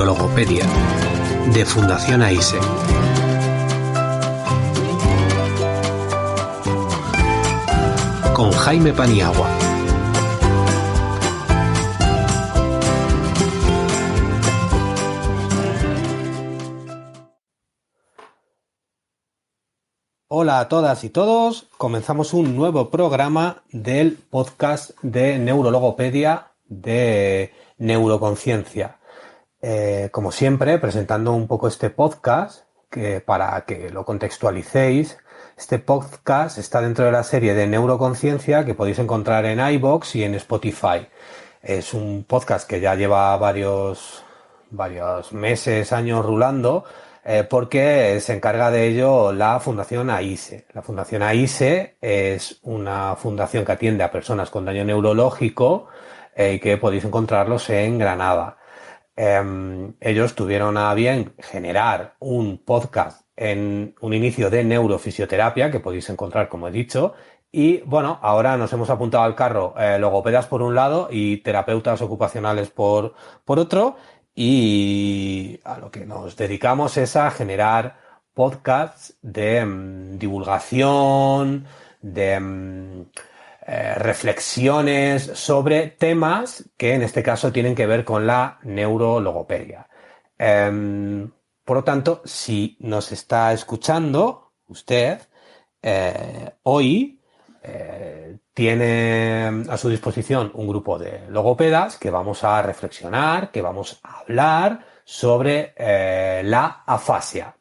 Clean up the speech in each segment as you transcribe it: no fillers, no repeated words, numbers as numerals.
Neurologopedia, de Fundación AISE. Con Jaime Paniagua. Hola a todas y todos, comenzamos un nuevo programa del podcast de Neurologopedia de Neuroconciencia. Como siempre, presentando un poco este podcast, que para que lo contextualicéis, este podcast está dentro de la serie de Neuroconciencia que podéis encontrar en iVoox y en Spotify. Es un podcast que ya lleva varios meses, años rulando, porque se encarga de ello la Fundación AISE. La Fundación AISE es una fundación que atiende a personas con daño neurológico y que podéis encontrarlos en Granada. Ellos tuvieron a bien generar un podcast en un inicio de neurofisioterapia que podéis encontrar, como he dicho, y bueno, ahora nos hemos apuntado al carro logopedas por un lado y terapeutas ocupacionales por otro, y a lo que nos dedicamos es a generar podcasts de divulgación, de reflexiones sobre temas que en este caso tienen que ver con la neurologopedia. Por lo tanto, si nos está escuchando usted, hoy tiene a su disposición un grupo de logopedas que vamos a reflexionar, que vamos a hablar sobre la afasia.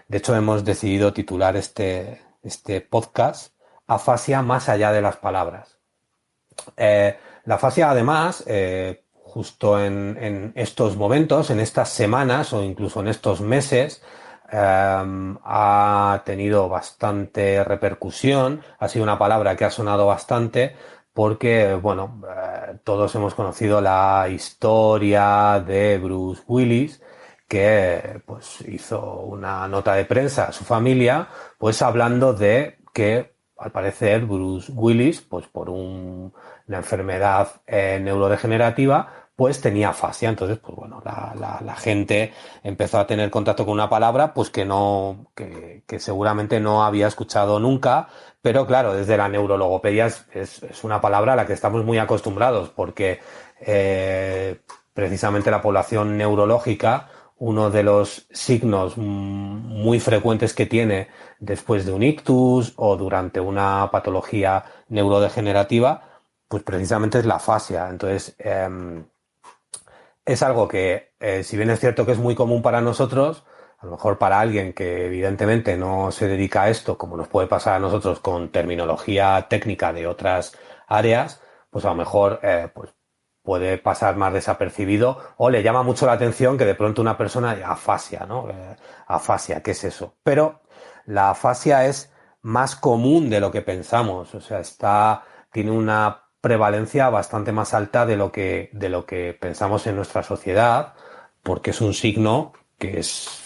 De hecho, hemos decidido titular este podcast Afasia más allá de las palabras. La afasia, además, justo en estos momentos, en estas semanas o incluso en estos meses, ha tenido bastante repercusión, ha sido una palabra que ha sonado bastante porque, bueno, todos hemos conocido la historia de Bruce Willis, que pues hizo una nota de prensa a su familia, pues hablando de que al parecer Bruce Willis, pues por una enfermedad neurodegenerativa, pues tenía afasia. Entonces, pues bueno, la gente empezó a tener contacto con una palabra pues que seguramente no había escuchado nunca, pero claro, desde la neurologopedia es una palabra a la que estamos muy acostumbrados porque precisamente la población neurológica, uno de los signos muy frecuentes que tiene después de un ictus o durante una patología neurodegenerativa, pues precisamente es la afasia. Entonces, es algo que, si bien es cierto que es muy común para nosotros, a lo mejor para alguien que evidentemente no se dedica a esto, como nos puede pasar a nosotros con terminología técnica de otras áreas, pues a lo mejor pues puede pasar más desapercibido o le llama mucho la atención que de pronto una persona afasia, ¿no? Afasia, ¿qué es eso? Pero la afasia es más común de lo que pensamos, o sea, tiene una prevalencia bastante más alta de lo que pensamos en nuestra sociedad, porque es un signo que es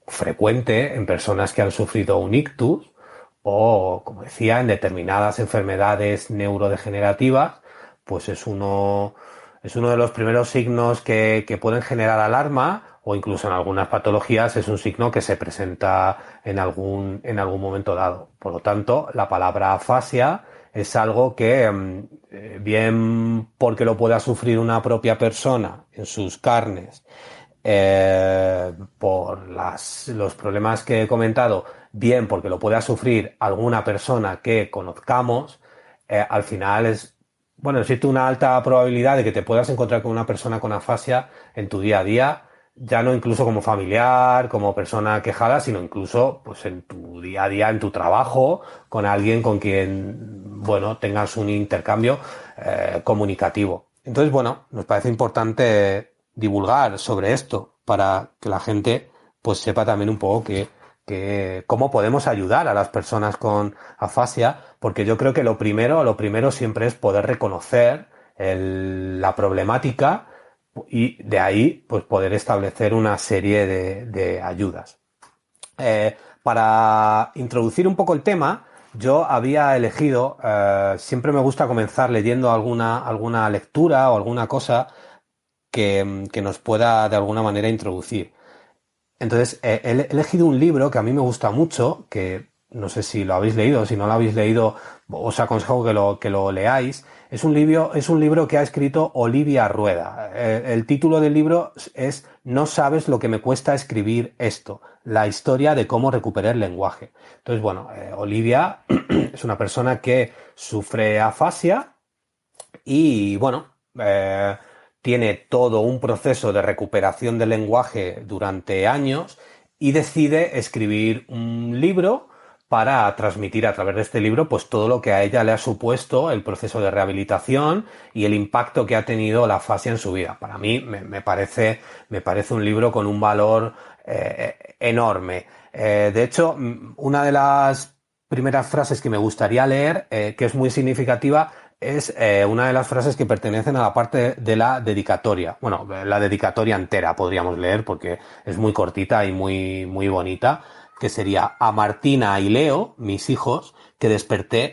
frecuente en personas que han sufrido un ictus o, como decía, en determinadas enfermedades neurodegenerativas, pues es uno de los primeros signos que pueden generar alarma, o incluso en algunas patologías es un signo que se presenta en algún momento dado. Por lo tanto, la palabra afasia es algo que, bien porque lo pueda sufrir una propia persona en sus carnes, por los problemas que he comentado, bien porque lo pueda sufrir alguna persona que conozcamos, al final existe una alta probabilidad de que te puedas encontrar con una persona con afasia en tu día a día, ya no incluso como familiar, como persona quejada, sino incluso pues en tu día a día, en tu trabajo, con alguien con quien, bueno, tengas un intercambio comunicativo. Entonces, bueno, nos parece importante divulgar sobre esto para que la gente pues sepa también un poco cómo podemos ayudar a las personas con afasia, porque yo creo que lo primero siempre es poder reconocer la problemática y de ahí pues poder establecer una serie de ayudas. Para introducir un poco el tema, yo había elegido, siempre me gusta comenzar leyendo alguna lectura o alguna cosa que nos pueda de alguna manera introducir. Entonces, he elegido un libro que a mí me gusta mucho, que no sé si lo habéis leído, si no lo habéis leído, os aconsejo que lo leáis. Es un libro que ha escrito Olivia Rueda. El título del libro es No sabes lo que me cuesta escribir esto, la historia de cómo recuperar el lenguaje. Entonces, bueno, Olivia es una persona que sufre afasia y bueno, tiene todo un proceso de recuperación del lenguaje durante años y decide escribir un libro para transmitir a través de este libro pues todo lo que a ella le ha supuesto el proceso de rehabilitación y el impacto que ha tenido la fascia en su vida. Para mí me parece un libro con un valor enorme. De hecho, una de las primeras frases que me gustaría leer, que es muy significativa, es una de las frases que pertenecen a la parte de la dedicatoria. Bueno, la dedicatoria entera podríamos leer porque es muy cortita y muy bonita, que sería: a Martina y Leo, mis hijos, que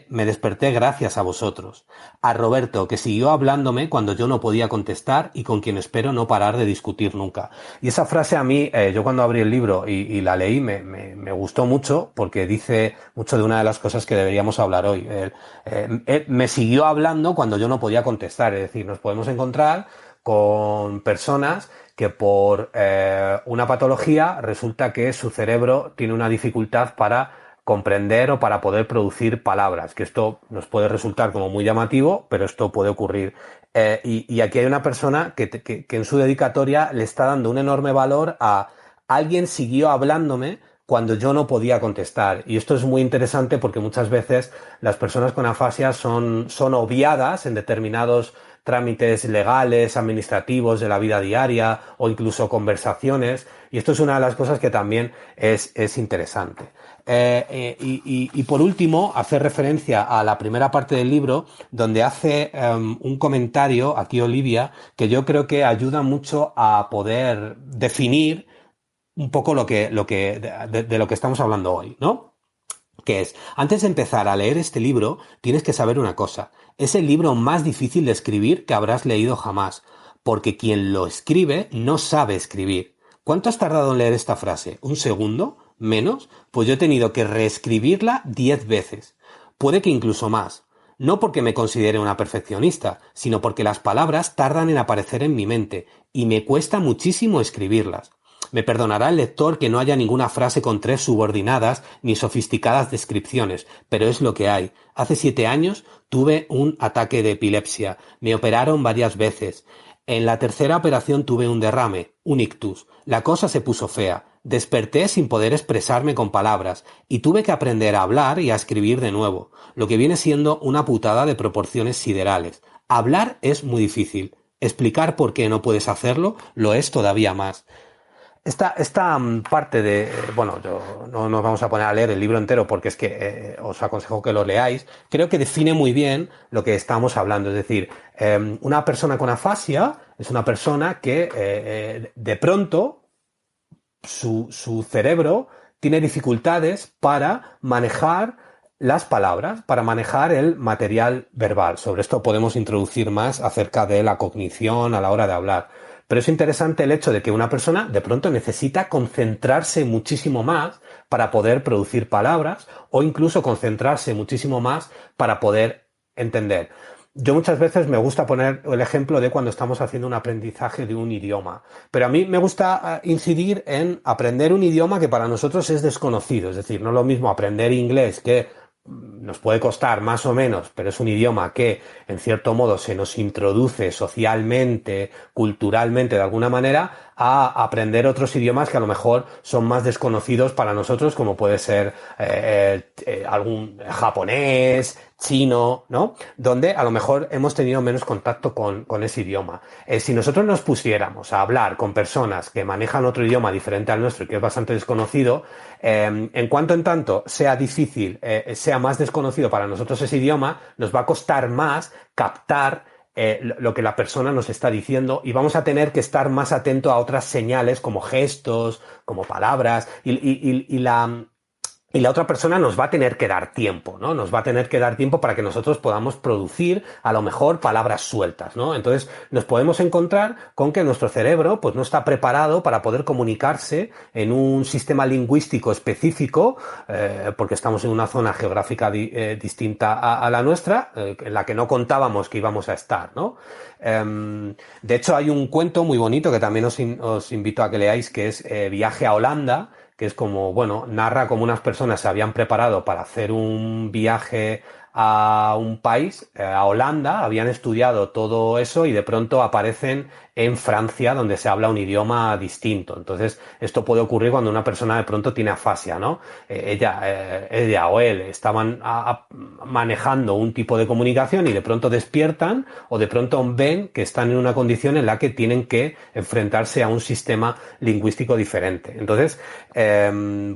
me desperté gracias a vosotros. A Roberto, que siguió hablándome cuando yo no podía contestar y con quien espero no parar de discutir nunca. Y esa frase a mí, yo cuando abrí el libro y la leí, me gustó mucho porque dice mucho de una de las cosas que deberíamos hablar hoy. Él me siguió hablando cuando yo no podía contestar, es decir, nos podemos encontrar con personas que por una patología resulta que su cerebro tiene una dificultad para comprender o para poder producir palabras, que esto nos puede resultar como muy llamativo, pero esto puede ocurrir. Y aquí hay una persona que en su dedicatoria le está dando un enorme valor a: alguien siguió hablándome cuando yo no podía contestar. Y esto es muy interesante porque muchas veces las personas con afasia son obviadas en determinados trámites legales, administrativos de la vida diaria o incluso conversaciones. Y esto es una de las cosas que también es interesante. Y por último, hace referencia a la primera parte del libro, donde hace un comentario, aquí Olivia, que yo creo que ayuda mucho a poder definir un poco de lo que estamos hablando hoy, ¿no? Que es: antes de empezar a leer este libro, tienes que saber una cosa: es el libro más difícil de escribir que habrás leído jamás, porque quien lo escribe no sabe escribir. ¿Cuánto has tardado en leer esta frase? ¿Un segundo? ¿Menos? Pues yo he tenido que reescribirla 10 veces. Puede que incluso más. No porque me considere una perfeccionista, sino porque las palabras tardan en aparecer en mi mente, y me cuesta muchísimo escribirlas. Me perdonará el lector que no haya ninguna frase con 3 subordinadas ni sofisticadas descripciones, pero es lo que hay. Hace 7 años tuve un ataque de epilepsia. Me operaron varias veces. En la tercera operación tuve un derrame, un ictus. La cosa se puso fea. Desperté sin poder expresarme con palabras y tuve que aprender a hablar y a escribir de nuevo, lo que viene siendo una putada de proporciones siderales. Hablar es muy difícil. Explicar por qué no puedes hacerlo lo es todavía más. Esta parte de, bueno, no nos vamos a poner a leer el libro entero porque es que os aconsejo que lo leáis. Creo que define muy bien lo que estamos hablando. Es decir, una persona con afasia es una persona que de pronto su cerebro tiene dificultades para manejar las palabras, para manejar el material verbal. Sobre esto podemos introducir más acerca de la cognición a la hora de hablar. Pero es interesante el hecho de que una persona de pronto necesita concentrarse muchísimo más para poder producir palabras o incluso concentrarse muchísimo más para poder entender. Yo muchas veces me gusta poner el ejemplo de cuando estamos haciendo un aprendizaje de un idioma, pero a mí me gusta incidir en aprender un idioma que para nosotros es desconocido. Es decir, no es lo mismo aprender inglés, que nos puede costar más o menos, pero es un idioma que en cierto modo se nos introduce socialmente, culturalmente de alguna manera, a aprender otros idiomas que a lo mejor son más desconocidos para nosotros, como puede ser algún japonés, chino, ¿no? Donde a lo mejor hemos tenido menos contacto con ese idioma. Si nosotros nos pusiéramos a hablar con personas que manejan otro idioma diferente al nuestro y que es bastante desconocido, en cuanto en tanto sea difícil, sea más desconocido para nosotros ese idioma, nos va a costar más captar lo que la persona nos está diciendo y vamos a tener que estar más atento a otras señales como gestos, como palabras y Y la otra persona nos va a tener que dar tiempo, ¿no? Nos va a tener que dar tiempo para que nosotros podamos producir a lo mejor palabras sueltas, ¿no? Entonces nos podemos encontrar con que nuestro cerebro pues no está preparado para poder comunicarse en un sistema lingüístico específico, porque estamos en una zona geográfica distinta a la nuestra, en la que no contábamos que íbamos a estar, ¿no? De hecho, hay un cuento muy bonito que también os invito a que leáis, que es Viaje a Holanda, que es como, bueno, narra cómo unas personas se habían preparado para hacer un viaje a un país, a Holanda, habían estudiado todo eso y de pronto aparecen en Francia, donde se habla un idioma distinto. Entonces, esto puede ocurrir cuando una persona de pronto tiene afasia, ¿no? Ella o él estaban manejando un tipo de comunicación y de pronto despiertan o de pronto ven que están en una condición en la que tienen que enfrentarse a un sistema lingüístico diferente. Entonces,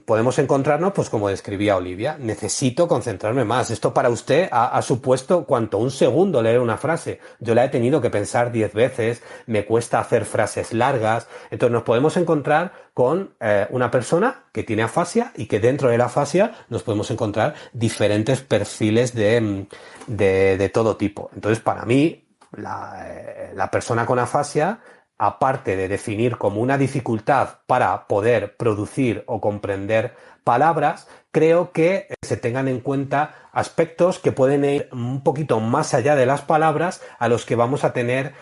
podemos encontrarnos, pues como describía Olivia, necesito concentrarme más. Esto para usted ha supuesto cuánto, un segundo leer una frase. Yo la he tenido que pensar 10 veces, me cuesta hacer frases largas. Entonces nos podemos encontrar con una persona que tiene afasia y que dentro de la afasia nos podemos encontrar diferentes perfiles de todo tipo. Entonces, para mí, la persona con afasia, aparte de definir como una dificultad para poder producir o comprender palabras, creo que se tengan en cuenta aspectos que pueden ir un poquito más allá de las palabras a los que vamos a tener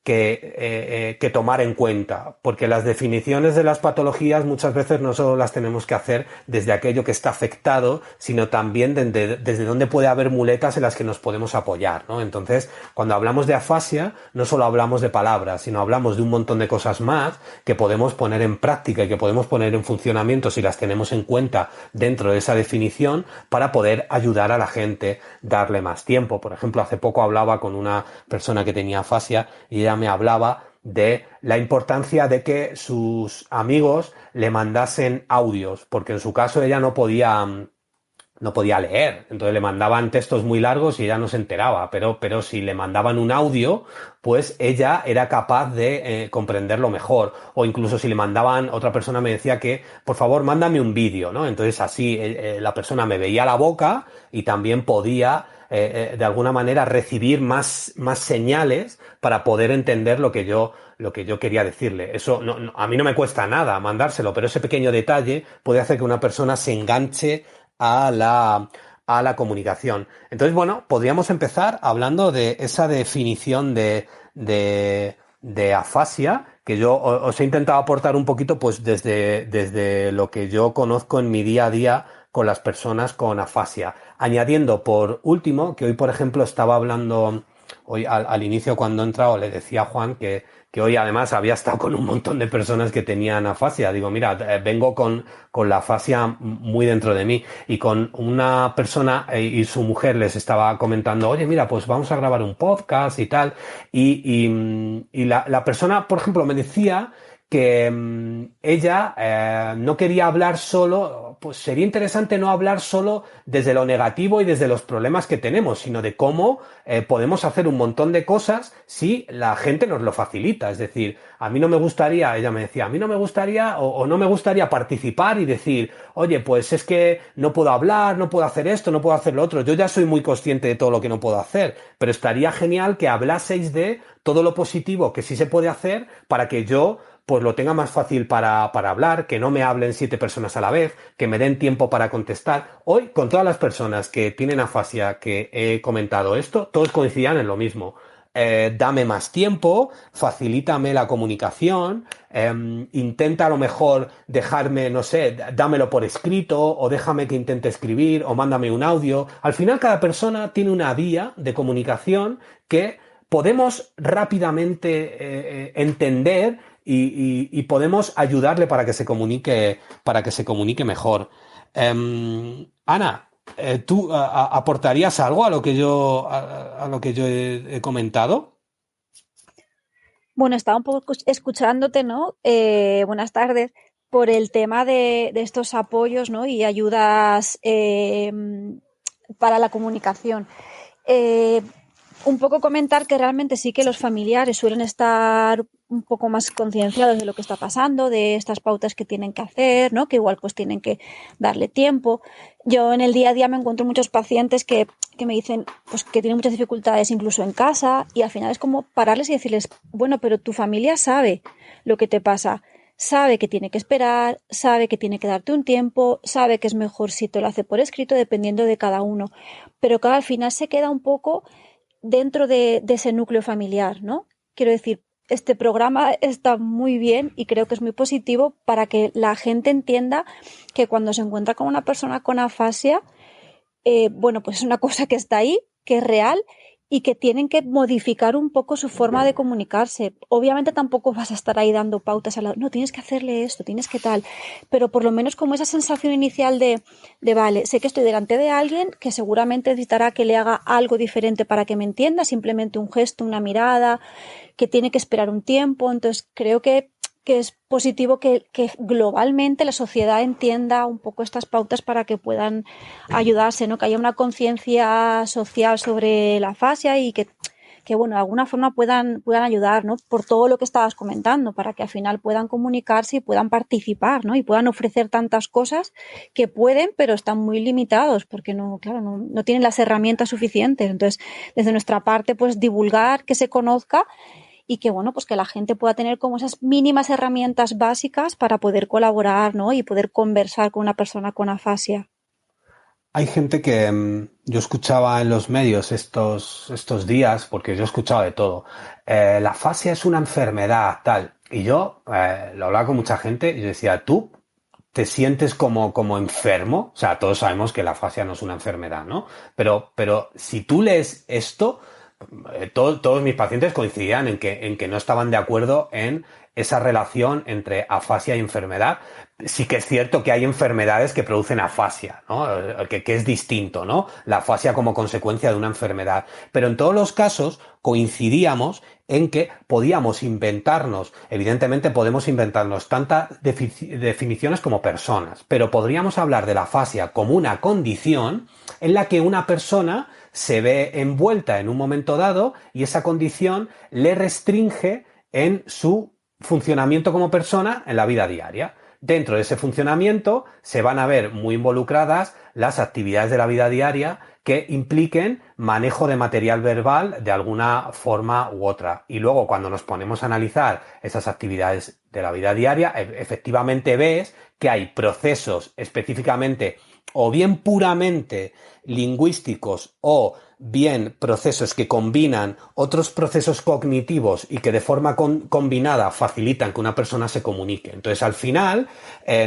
que tomar en cuenta, porque las definiciones de las patologías muchas veces no solo las tenemos que hacer desde aquello que está afectado, sino también desde donde puede haber muletas en las que nos podemos apoyar, ¿no? Entonces, cuando hablamos de afasia, no solo hablamos de palabras, sino hablamos de un montón de cosas más que podemos poner en práctica y que podemos poner en funcionamiento si las tenemos en cuenta dentro de esa definición para poder ayudar a la gente, darle más tiempo. Por ejemplo, hace poco hablaba con una persona que tenía afasia y ella me hablaba de la importancia de que sus amigos le mandasen audios, porque en su caso ella no podía leer, entonces le mandaban textos muy largos y ella no se enteraba, pero si le mandaban un audio, pues ella era capaz de comprenderlo mejor, o incluso si le mandaban, otra persona me decía que, por favor, mándame un vídeo, ¿no? Entonces así la persona me veía la boca y también podía de alguna manera recibir más señales para poder entender lo que yo quería decirle. Eso a mí no me cuesta nada mandárselo, pero ese pequeño detalle puede hacer que una persona se enganche a la comunicación. Entonces, bueno, podríamos empezar hablando de esa definición de afasia, que yo os he intentado aportar un poquito pues desde lo que yo conozco en mi día a día con las personas con afasia. Añadiendo por último que hoy, por ejemplo, estaba hablando, hoy al inicio cuando he entrado le decía a Juan que hoy además había estado con un montón de personas que tenían afasia. Digo, mira, vengo con la afasia muy dentro de mí y con una persona y su mujer les estaba comentando, oye, mira, pues vamos a grabar un podcast y tal. Y la persona, por ejemplo, me decía que ella no quería hablar solo, pues sería interesante no hablar solo desde lo negativo y desde los problemas que tenemos, sino de cómo podemos hacer un montón de cosas si la gente nos lo facilita. Es decir, a mí no me gustaría, ella me decía, a mí no me gustaría o no me gustaría participar y decir, oye, pues es que no puedo hablar, no puedo hacer esto, no puedo hacer lo otro. Yo ya soy muy consciente de todo lo que no puedo hacer, pero estaría genial que hablaseis de todo lo positivo que sí se puede hacer para que yo pues lo tenga más fácil para hablar, que no me hablen 7 personas a la vez, que me den tiempo para contestar. Hoy, con todas las personas que tienen afasia que he comentado esto, todos coincidían en lo mismo. Dame más tiempo, facilítame la comunicación, intenta a lo mejor dejarme, no sé, dámelo por escrito, o déjame que intente escribir, o mándame un audio. Al final, cada persona tiene una vía de comunicación que podemos rápidamente entender y podemos ayudarle para que se comunique mejor. Ana, ¿tú aportarías algo a lo que a lo que yo he comentado? Bueno, estaba un poco escuchándote, ¿no? Buenas tardes, por el tema de estos apoyos, ¿no? Y ayudas para la comunicación. Eh, un poco comentar que realmente sí que los familiares suelen estar un poco más concienciados de lo que está pasando, de estas pautas que tienen que hacer, ¿no? Que igual pues tienen que darle tiempo. Yo en el día a día me encuentro muchos pacientes que me dicen pues que tienen muchas dificultades incluso en casa, y al final es como pararles y decirles, bueno, pero tu familia sabe lo que te pasa, sabe que tiene que esperar, sabe que tiene que darte un tiempo, sabe que es mejor si te lo hace por escrito, dependiendo de cada uno. Pero claro, al final se queda un poco dentro de ese núcleo familiar, ¿no? Quiero decir, este programa está muy bien y creo que es muy positivo para que la gente entienda que cuando se encuentra con una persona con afasia, bueno, pues es una cosa que está ahí, que es real y que tienen que modificar un poco su forma de comunicarse. Obviamente tampoco vas a estar ahí dando pautas a la, no, tienes que hacerle esto, tienes que tal, pero por lo menos como esa sensación inicial de vale, sé que estoy delante de alguien que seguramente necesitará que le haga algo diferente para que me entienda, simplemente un gesto, una mirada, que tiene que esperar un tiempo. Entonces creo que es positivo que globalmente la sociedad entienda un poco estas pautas para que puedan ayudarse, ¿no? Que haya una conciencia social sobre la fascia y que bueno, de alguna forma puedan ayudar, ¿no? Por todo lo que estabas comentando, para que al final puedan comunicarse y puedan participar, ¿no? Y puedan ofrecer tantas cosas que pueden, pero están muy limitados, porque no, claro, no tienen las herramientas suficientes. Entonces, desde nuestra parte, pues divulgar, que se conozca y que bueno, pues que la gente pueda tener como esas mínimas herramientas básicas para poder colaborar, ¿no? Y poder conversar con una persona con afasia. Hay gente que yo escuchaba en los medios estos días, porque yo he escuchado de todo. La fascia es una enfermedad, tal. Y yo lo hablaba con mucha gente y yo decía, ¿tú te sientes como enfermo? O sea, todos sabemos que la fascia no es una enfermedad, ¿no? Pero si tú lees esto, todos mis pacientes coincidían en que no estaban de acuerdo en esa relación entre afasia y enfermedad. Sí que es cierto que hay enfermedades que producen afasia, ¿no? Que es distinto, ¿no? La afasia como consecuencia de una enfermedad. Pero en todos los casos coincidíamos en que podíamos inventarnos, evidentemente podemos inventarnos tantas definiciones como personas, pero podríamos hablar de la afasia como una condición en la que una persona se ve envuelta en un momento dado y esa condición le restringe en su funcionamiento como persona en la vida diaria. Dentro de ese funcionamiento se van a ver muy involucradas las actividades de la vida diaria que impliquen manejo de material verbal de alguna forma u otra. Y luego cuando nos ponemos a analizar esas actividades de la vida diaria, efectivamente ves que hay procesos específicamente o bien puramente lingüísticos o bien procesos que combinan otros procesos cognitivos y que de forma combinada facilitan que una persona se comunique. Entonces, al final,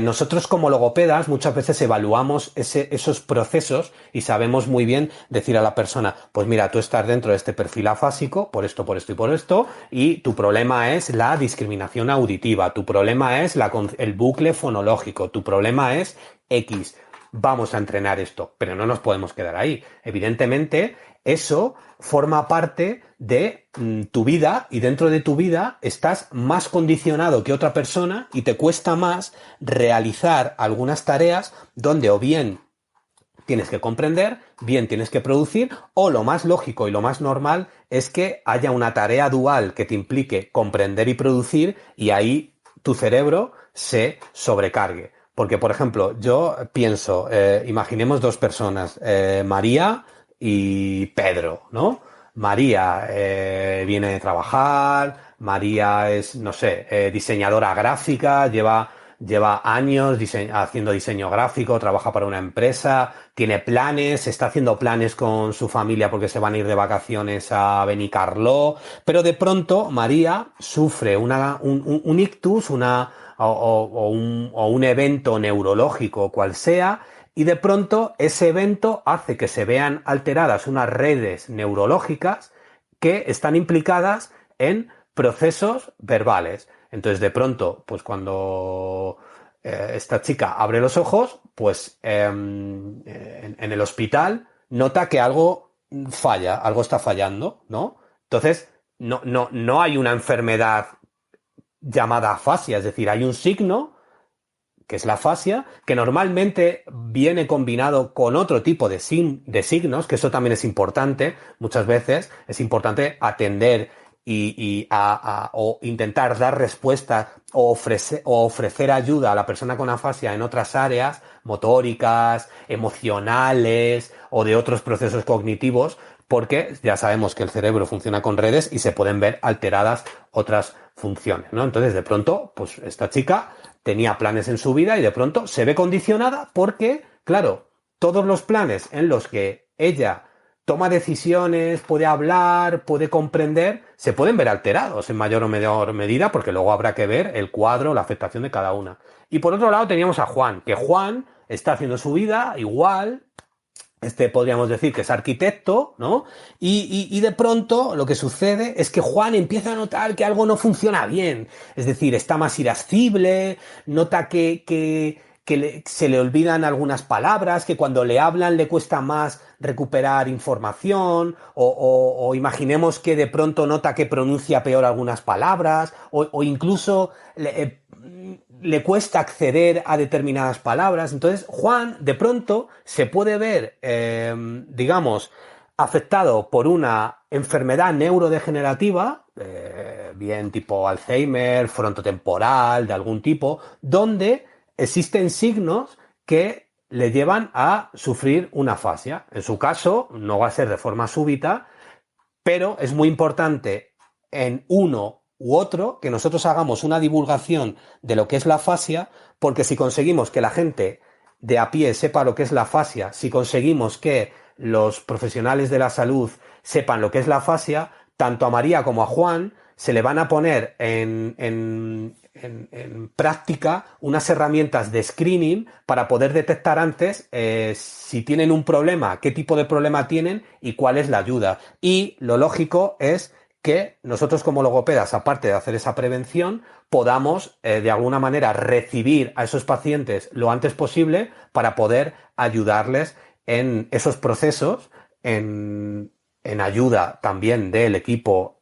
nosotros como logopedas muchas veces evaluamos esos procesos y sabemos muy bien decir a la persona, pues mira, tú estás dentro de este perfil afásico por esto, por esto y por esto, y tu problema es la discriminación auditiva, tu problema es el bucle fonológico, tu problema es X. Vamos a entrenar esto, pero no nos podemos quedar ahí. Evidentemente, eso forma parte de tu vida y dentro de tu vida estás más condicionado que otra persona y te cuesta más realizar algunas tareas donde o bien tienes que comprender, bien tienes que producir, o lo más lógico y lo más normal es que haya una tarea dual que te implique comprender y producir y ahí tu cerebro se sobrecargue. Porque, por ejemplo, yo pienso, imaginemos dos personas, María y Pedro, ¿no? María viene de trabajar, María es, no sé, diseñadora gráfica, lleva años haciendo diseño gráfico, trabaja para una empresa, tiene planes, está haciendo planes con su familia porque se van a ir de vacaciones a Benicarló, pero de pronto María sufre un ictus, o un evento neurológico cual sea, y de pronto ese evento hace que se vean alteradas unas redes neurológicas que están implicadas en procesos verbales. Entonces, de pronto, pues cuando esta chica abre los ojos, pues en el hospital nota que algo falla, algo está fallando, ¿no? Entonces, no hay una enfermedad llamada afasia, es decir, hay un signo que es la fascia, que normalmente viene combinado con otro tipo de signos, que eso también es importante. Muchas veces es importante atender o intentar dar respuesta o ofrecer ayuda a la persona con afasia en otras áreas motóricas, emocionales o de otros procesos cognitivos, porque ya sabemos que el cerebro funciona con redes y se pueden ver alteradas otras funciones, ¿no? Entonces, de pronto, pues esta chica tenía planes en su vida y de pronto se ve condicionada porque, claro, todos los planes en los que ella toma decisiones, puede hablar, puede comprender, se pueden ver alterados en mayor o menor medida, porque luego habrá que ver el cuadro, la afectación de cada una. Y por otro lado teníamos a Juan, que Juan está haciendo su vida igual, podríamos decir que es arquitecto, ¿no? Y de pronto lo que sucede es que Juan empieza a notar que algo no funciona bien. Es decir, está más irascible, nota que se le olvidan algunas palabras, que cuando le hablan le cuesta más recuperar información, o imaginemos que de pronto nota que pronuncia peor algunas palabras, o incluso le cuesta acceder a determinadas palabras. Entonces, Juan, de pronto, se puede ver, digamos, afectado por una enfermedad neurodegenerativa, bien tipo Alzheimer, frontotemporal, de algún tipo, donde existen signos que le llevan a sufrir una afasia. En su caso, no va a ser de forma súbita, pero es muy importante en uno u otro que nosotros hagamos una divulgación de lo que es la afasia, porque si conseguimos que la gente de a pie sepa lo que es la afasia, si conseguimos que los profesionales de la salud sepan lo que es la afasia, tanto a María como a Juan se le van a poner en práctica unas herramientas de screening para poder detectar antes si tienen un problema, qué tipo de problema tienen y cuál es la ayuda. Y lo lógico es que nosotros como logopedas, aparte de hacer esa prevención, podamos de alguna manera recibir a esos pacientes lo antes posible para poder ayudarles en esos procesos, en ayuda también del equipo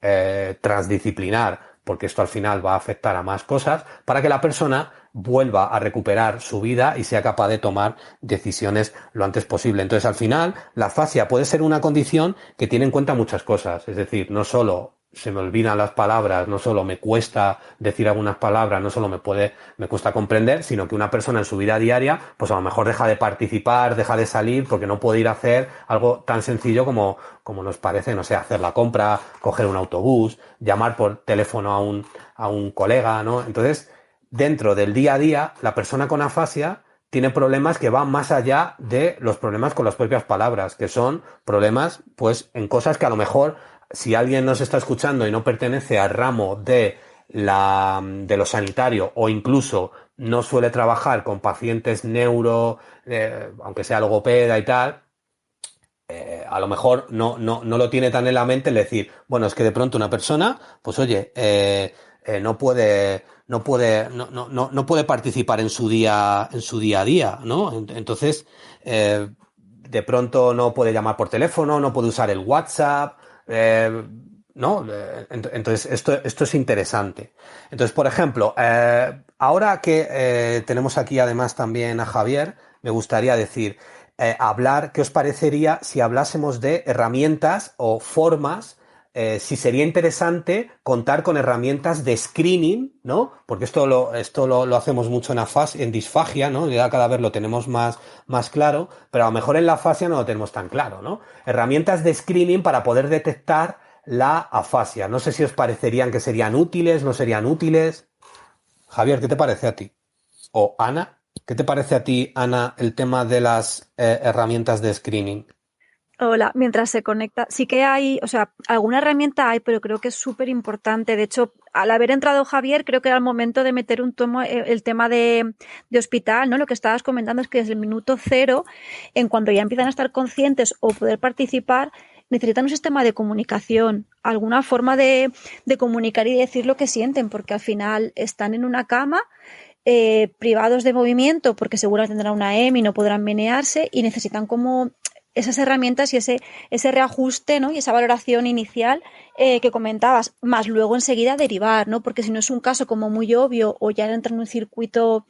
transdisciplinar, porque esto al final va a afectar a más cosas, para que la persona vuelva a recuperar su vida y sea capaz de tomar decisiones lo antes posible. Entonces, al final, la afasia puede ser una condición que tiene en cuenta muchas cosas. Es decir, no solo se me olvidan las palabras, no solo me cuesta decir algunas palabras, no solo me cuesta comprender, sino que una persona en su vida diaria, pues a lo mejor deja de participar, deja de salir, porque no puede ir a hacer algo tan sencillo como nos parece, no sé, hacer la compra, coger un autobús, llamar por teléfono a un colega, ¿no? Entonces, dentro del día a día, la persona con afasia tiene problemas que van más allá de los problemas con las propias palabras, que son problemas, pues, en cosas que a lo mejor, si alguien nos está escuchando y no pertenece al ramo de lo sanitario o incluso no suele trabajar con pacientes aunque sea logopeda y tal, a lo mejor no lo tiene tan en la mente el decir, bueno, es que de pronto una persona, pues oye, no puede participar en su día a día, ¿no? Entonces, de pronto no puede llamar por teléfono, no puede usar el WhatsApp, ¿no? Entonces, esto es interesante. Entonces, por ejemplo, ahora que tenemos aquí además también a Javier, me gustaría decir, hablar, ¿qué os parecería si hablásemos de herramientas o formas? Si sería interesante contar con herramientas de screening, ¿no? Porque esto lo hacemos mucho en disfagia, ¿no? Ya cada vez lo tenemos más claro, pero a lo mejor en la afasia no lo tenemos tan claro, ¿no? Herramientas de screening para poder detectar la afasia. No sé si os parecerían que serían útiles, no serían útiles. Javier, ¿qué te parece a ti? O Ana, ¿qué te parece a ti, Ana, el tema de las herramientas de screening? Hola, mientras se conecta, sí que hay, o sea, alguna herramienta hay, pero creo que es súper importante. De hecho, al haber entrado Javier, creo que era el momento de meter el tema de hospital, ¿no? Lo que estabas comentando es que desde el minuto cero, en cuanto ya empiezan a estar conscientes o poder participar, necesitan un sistema de comunicación, alguna forma de comunicar y decir lo que sienten, porque al final están en una cama, privados de movimiento, porque seguro tendrán una EMI y no podrán menearse, y necesitan como esas herramientas y ese reajuste, ¿no? Y esa valoración inicial que comentabas, más luego enseguida derivar, ¿no? Porque si no es un caso como muy obvio o ya entra en un circuito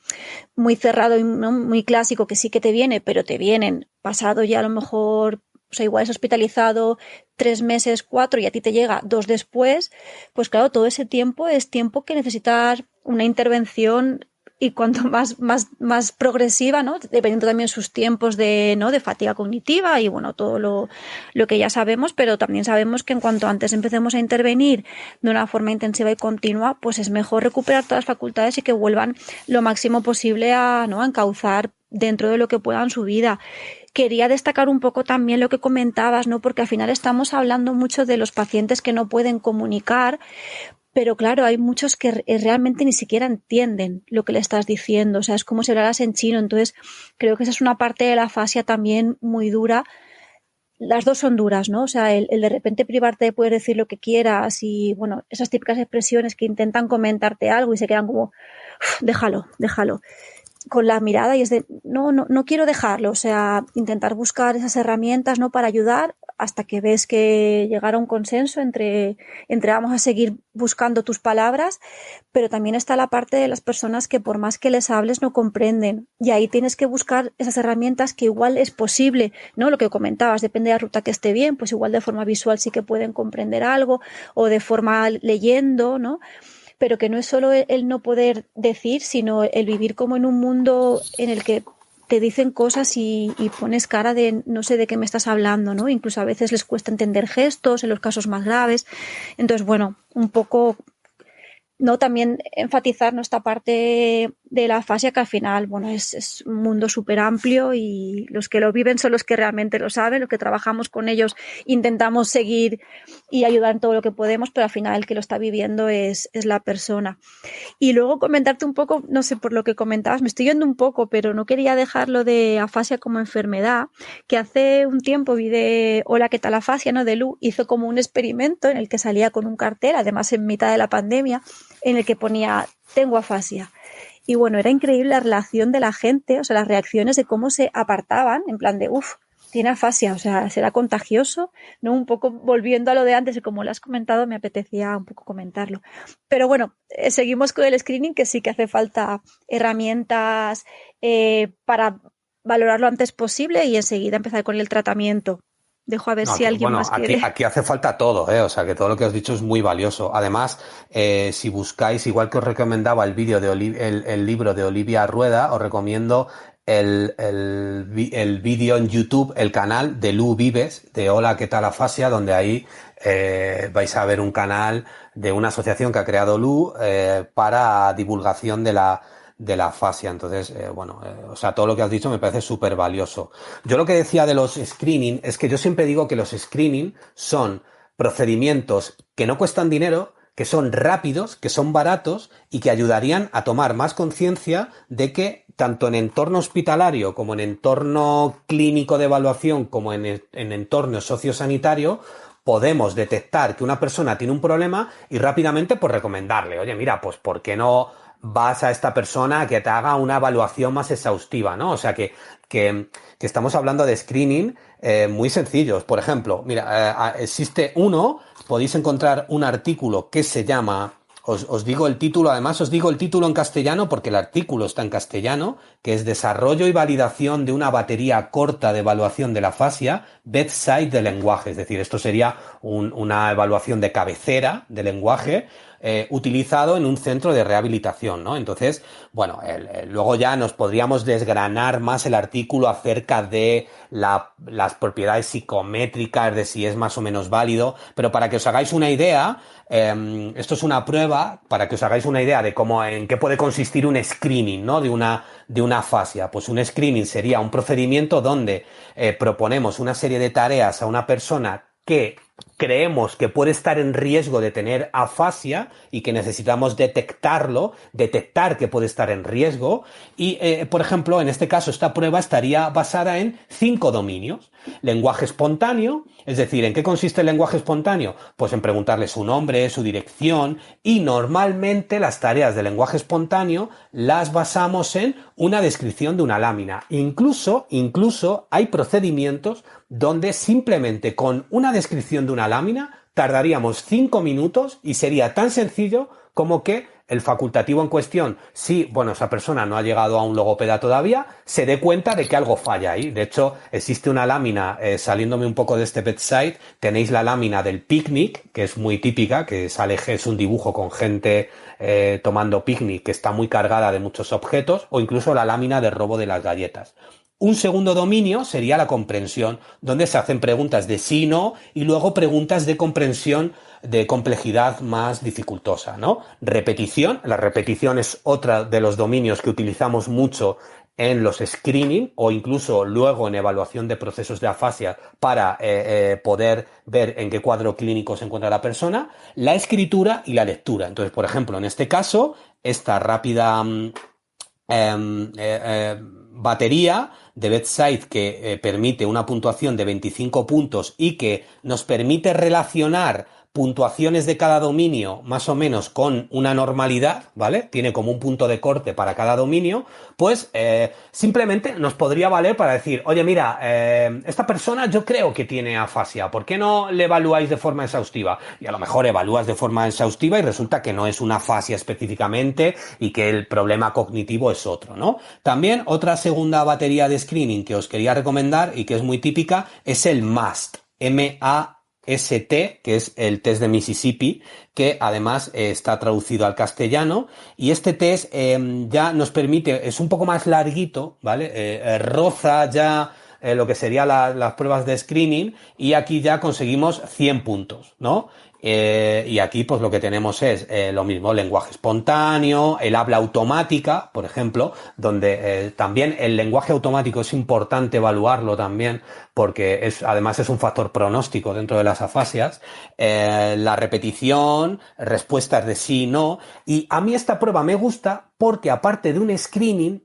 muy cerrado y, ¿no?, muy clásico que sí que te viene, pero te vienen pasado ya a lo mejor, o sea, igual es hospitalizado 3 meses, 4 y a ti te llega 2 después, pues claro, todo ese tiempo es tiempo que necesitas una intervención y cuanto más progresiva, ¿no? Dependiendo también sus tiempos de, ¿no?, de fatiga cognitiva y bueno, todo lo que ya sabemos, pero también sabemos que en cuanto antes empecemos a intervenir de una forma intensiva y continua, pues es mejor recuperar todas las facultades y que vuelvan lo máximo posible a, ¿no?, a encauzar dentro de lo que puedan su vida. Quería destacar un poco también lo que comentabas, ¿no? Porque al final estamos hablando mucho de los pacientes que no pueden comunicar, pero claro, hay muchos que realmente ni siquiera entienden lo que le estás diciendo. O sea, es como si hablaras en chino. Entonces, creo que esa es una parte de la afasia también muy dura. Las dos son duras, ¿no? O sea, el de repente privarte de poder decir lo que quieras y, bueno, esas típicas expresiones que intentan comentarte algo y se quedan como, déjalo, déjalo, con la mirada, y es de, no quiero dejarlo. O sea, intentar buscar esas herramientas, ¿no?, para ayudar hasta que ves que llegar a un consenso entre vamos a seguir buscando tus palabras, pero también está la parte de las personas que por más que les hables no comprenden, y ahí tienes que buscar esas herramientas que igual es posible, ¿no? Lo que comentabas, depende de la ruta que esté bien, pues igual de forma visual sí que pueden comprender algo, o de forma leyendo, ¿no? Pero que no es solo el no poder decir, sino el vivir como en un mundo en el que te dicen cosas y pones cara de no sé de qué me estás hablando, ¿no? Incluso a veces les cuesta entender gestos en los casos más graves. Entonces, bueno, un poco, no, también enfatizar esta parte de la afasia, que al final, bueno, es un mundo súper amplio y los que lo viven son los que realmente lo saben, los que trabajamos con ellos intentamos seguir y ayudar en todo lo que podemos, pero al final el que lo está viviendo es la persona. Y luego comentarte un poco, no sé, por lo que comentabas, me estoy yendo un poco, pero no quería dejarlo de afasia como enfermedad, que hace un tiempo vi de Hola, ¿qué tal afasia?, ¿no?, de Lu, hizo como un experimento en el que salía con un cartel, además en mitad de la pandemia, en el que ponía, tengo afasia. Y bueno, era increíble la relación de la gente, o sea, las reacciones de cómo se apartaban, en plan de, tiene afasia, o sea, será contagioso, ¿no? Un poco volviendo a lo de antes, y como lo has comentado, me apetecía un poco comentarlo. Pero bueno, seguimos con el screening, que sí que hace falta herramientas para valorarlo antes posible y enseguida empezar con el tratamiento. Dejo a ver No, si alguien más quiere. aquí hace falta todo, ¿eh? O sea, que todo lo que has dicho es muy valioso. Además, si buscáis, igual que os recomendaba el vídeo de el libro de Olivia Rueda, os recomiendo el vídeo en YouTube, el canal de Lu Vives, de Hola, ¿qué tal afasia?, donde ahí vais a ver un canal de una asociación que ha creado Lu para divulgación de la afasia. Entonces, o sea, todo lo que has dicho me parece súper valioso. Yo lo que decía de los screening es que yo siempre digo que los screening son procedimientos que no cuestan dinero, que son rápidos, que son baratos y que ayudarían a tomar más conciencia de que tanto en entorno hospitalario como en entorno clínico de evaluación como en entorno sociosanitario podemos detectar que una persona tiene un problema y rápidamente pues recomendarle, oye, mira, pues ¿por qué no vas a esta persona a que te haga una evaluación más exhaustiva, ¿no? O sea, que estamos hablando de screening muy sencillos. Por ejemplo, mira, existe podéis encontrar un artículo que se llama, os digo el título, además os digo el título en castellano porque el artículo está en castellano, que es Desarrollo y validación de una batería corta de evaluación de la afasia, bedside de lenguaje. Es decir, esto sería una evaluación de cabecera de lenguaje, utilizado en un centro de rehabilitación, ¿no? Entonces, bueno, luego ya nos podríamos desgranar más el artículo acerca de las propiedades psicométricas, de si es más o menos válido, pero para que os hagáis una idea, esto es una prueba, para que os hagáis una idea de en qué puede consistir un screening, ¿no?, de una afasia. Pues un screening sería un procedimiento donde proponemos una serie de tareas a una persona que creemos que puede estar en riesgo de tener afasia y que necesitamos detectar que puede estar en riesgo. Y, por ejemplo, en este caso, esta prueba estaría basada en 5 dominios. Lenguaje espontáneo, es decir, ¿en qué consiste el lenguaje espontáneo? Pues en preguntarle su nombre, su dirección, y normalmente las tareas de lenguaje espontáneo las basamos en una descripción de una lámina. Incluso hay procedimientos donde simplemente con una descripción de una lámina tardaríamos 5 minutos y sería tan sencillo como que el facultativo en cuestión, si, bueno, esa persona no ha llegado a un logopeda todavía, se dé cuenta de que algo falla ahí. De hecho, existe una lámina, saliéndome un poco de este bedside, tenéis la lámina del picnic, que es muy típica, que es un dibujo con gente tomando picnic, que está muy cargada de muchos objetos, o incluso la lámina del robo de las galletas. Un segundo dominio sería la comprensión, donde se hacen preguntas de sí y no y luego preguntas de comprensión de complejidad más dificultosa, ¿no? Repetición. La repetición es otra de los dominios que utilizamos mucho en los screening o incluso luego en evaluación de procesos de afasia para poder ver en qué cuadro clínico se encuentra la persona. La escritura y la lectura. Entonces, por ejemplo, en este caso, esta rápida batería de bedside que permite una puntuación de 25 puntos y que nos permite relacionar puntuaciones de cada dominio más o menos con una normalidad, ¿vale? Tiene como un punto de corte para cada dominio, pues simplemente nos podría valer para decir, oye, mira, esta persona yo creo que tiene afasia, ¿por qué no le evaluáis de forma exhaustiva? Y a lo mejor evalúas de forma exhaustiva y resulta que no es una afasia específicamente y que el problema cognitivo es otro, ¿no? También otra segunda batería de screening que os quería recomendar y que es muy típica es el MAST, M-A-S-T, que es el test de Mississippi, que además está traducido al castellano, y este test ya nos permite, es un poco más larguito, ¿vale? Roza ya lo que serían las pruebas de screening, y aquí ya conseguimos 100 puntos, ¿no? Y aquí pues lo que tenemos es lo mismo, lenguaje espontáneo, el habla automática, por ejemplo, donde también el lenguaje automático es importante evaluarlo también, porque además es un factor pronóstico dentro de las afasias, la repetición, respuestas de sí y no, y a mí esta prueba me gusta porque aparte de un screening,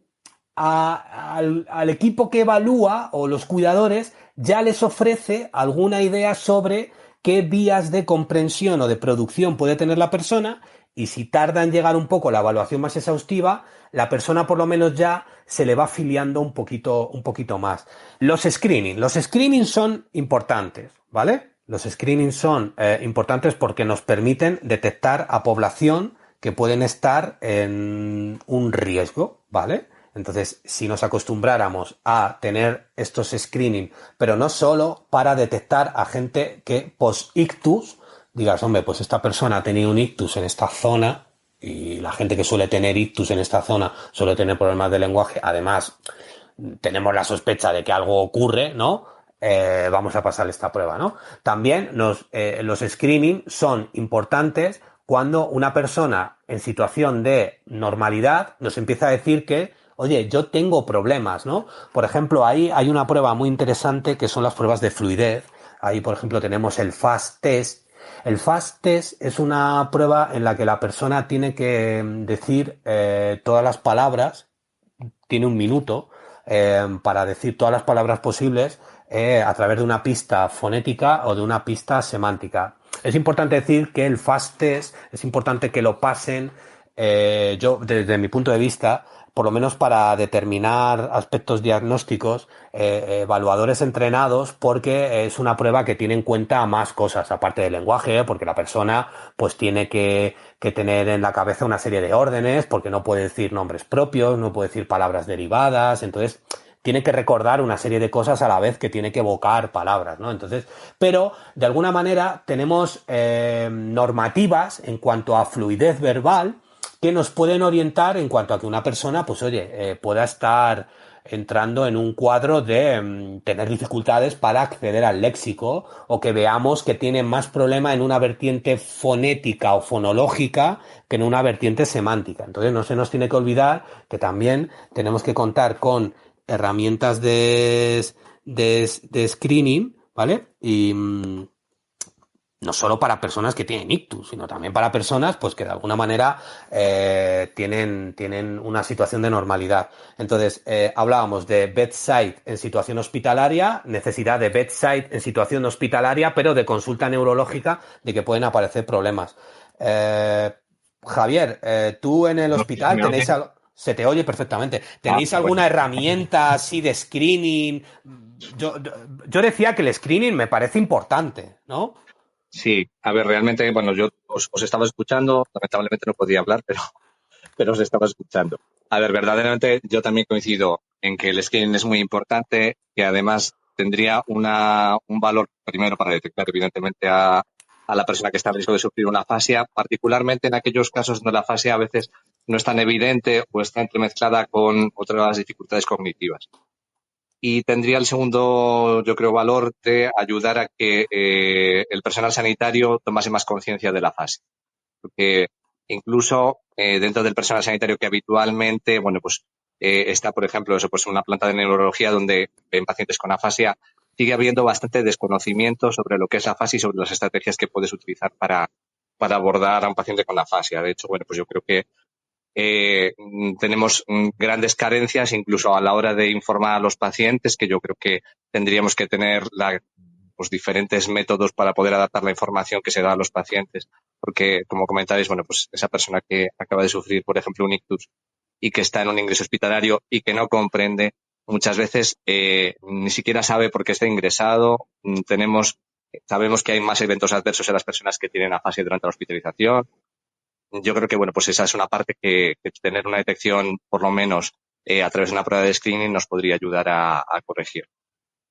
al equipo que evalúa o los cuidadores ya les ofrece alguna idea sobre qué vías de comprensión o de producción puede tener la persona, y si tarda en llegar un poco la evaluación más exhaustiva, la persona por lo menos ya se le va afiliando un poquito más. Los screenings son importantes, ¿vale? Los screenings son importantes porque nos permiten detectar a población que pueden estar en un riesgo, ¿vale? Entonces, si nos acostumbráramos a tener estos screening, pero no solo para detectar a gente que post-ictus, digas, hombre, pues esta persona ha tenido un ictus en esta zona, y la gente que suele tener ictus en esta zona suele tener problemas de lenguaje, además tenemos la sospecha de que algo ocurre, ¿no? Vamos a pasar esta prueba, ¿no? También los screening son importantes cuando una persona en situación de normalidad nos empieza a decir que, oye, yo tengo problemas, ¿no? Por ejemplo, ahí hay una prueba muy interesante que son las pruebas de fluidez. Ahí, por ejemplo, tenemos el FAST test. El FAST test es una prueba en la que la persona tiene que decir todas las palabras, tiene un minuto para decir todas las palabras posibles a través de una pista fonética o de una pista semántica. Es importante decir que el FAST test es importante que lo pasen, yo desde mi punto de vista, por lo menos para determinar aspectos diagnósticos, evaluadores entrenados, porque es una prueba que tiene en cuenta más cosas, aparte del lenguaje, porque la persona pues tiene que tener en la cabeza una serie de órdenes, porque no puede decir nombres propios, no puede decir palabras derivadas, entonces tiene que recordar una serie de cosas a la vez que tiene que evocar palabras, ¿no? Entonces, pero de alguna manera tenemos normativas en cuanto a fluidez verbal que nos pueden orientar en cuanto a que una persona, pues oye, pueda estar entrando en un cuadro de tener dificultades para acceder al léxico, o que veamos que tiene más problema en una vertiente fonética o fonológica que en una vertiente semántica. Entonces no se nos tiene que olvidar que también tenemos que contar con herramientas de screening, ¿vale? no solo para personas que tienen ictus, sino también para personas pues que de alguna manera tienen una situación de normalidad. Entonces, hablábamos de bedside en situación hospitalaria, necesidad de bedside en situación hospitalaria, pero de consulta neurológica de que pueden aparecer problemas. Javier, tú en el No sé si hospital me oye. tenéis algo... Se te oye perfectamente. Ah, ¿Tenéis bueno. alguna herramienta así de screening? Yo decía que el screening me parece importante, ¿no? Sí, a ver, realmente, bueno, yo os estaba escuchando, lamentablemente no podía hablar, pero os estaba escuchando. A ver, verdaderamente yo también coincido en que el screening es muy importante, que además tendría un valor primero para detectar evidentemente a la persona que está en riesgo de sufrir una afasia, particularmente en aquellos casos donde la afasia a veces no es tan evidente o está entremezclada con otras dificultades cognitivas. Y tendría el segundo, yo creo, valor de ayudar a que el personal sanitario tomase más conciencia de la fase. Porque incluso dentro del personal sanitario que habitualmente, bueno, pues está, por ejemplo, eso, pues una planta de neurología donde ven pacientes con afasia, sigue habiendo bastante desconocimiento sobre lo que es la afasia y sobre las estrategias que puedes utilizar para abordar a un paciente con afasia. De hecho, bueno, pues yo creo que tenemos grandes carencias incluso a la hora de informar a los pacientes, que yo creo que tendríamos que tener pues, diferentes métodos para poder adaptar la información que se da a los pacientes, porque como comentáis, bueno, pues esa persona que acaba de sufrir, por ejemplo, un ictus y que está en un ingreso hospitalario y que no comprende, muchas veces ni siquiera sabe por qué está ingresado. Sabemos que hay más eventos adversos en las personas que tienen afasia durante la hospitalización. Yo creo que, bueno, pues esa es una parte que tener una detección, por lo menos, a través de una prueba de screening nos podría ayudar a corregir.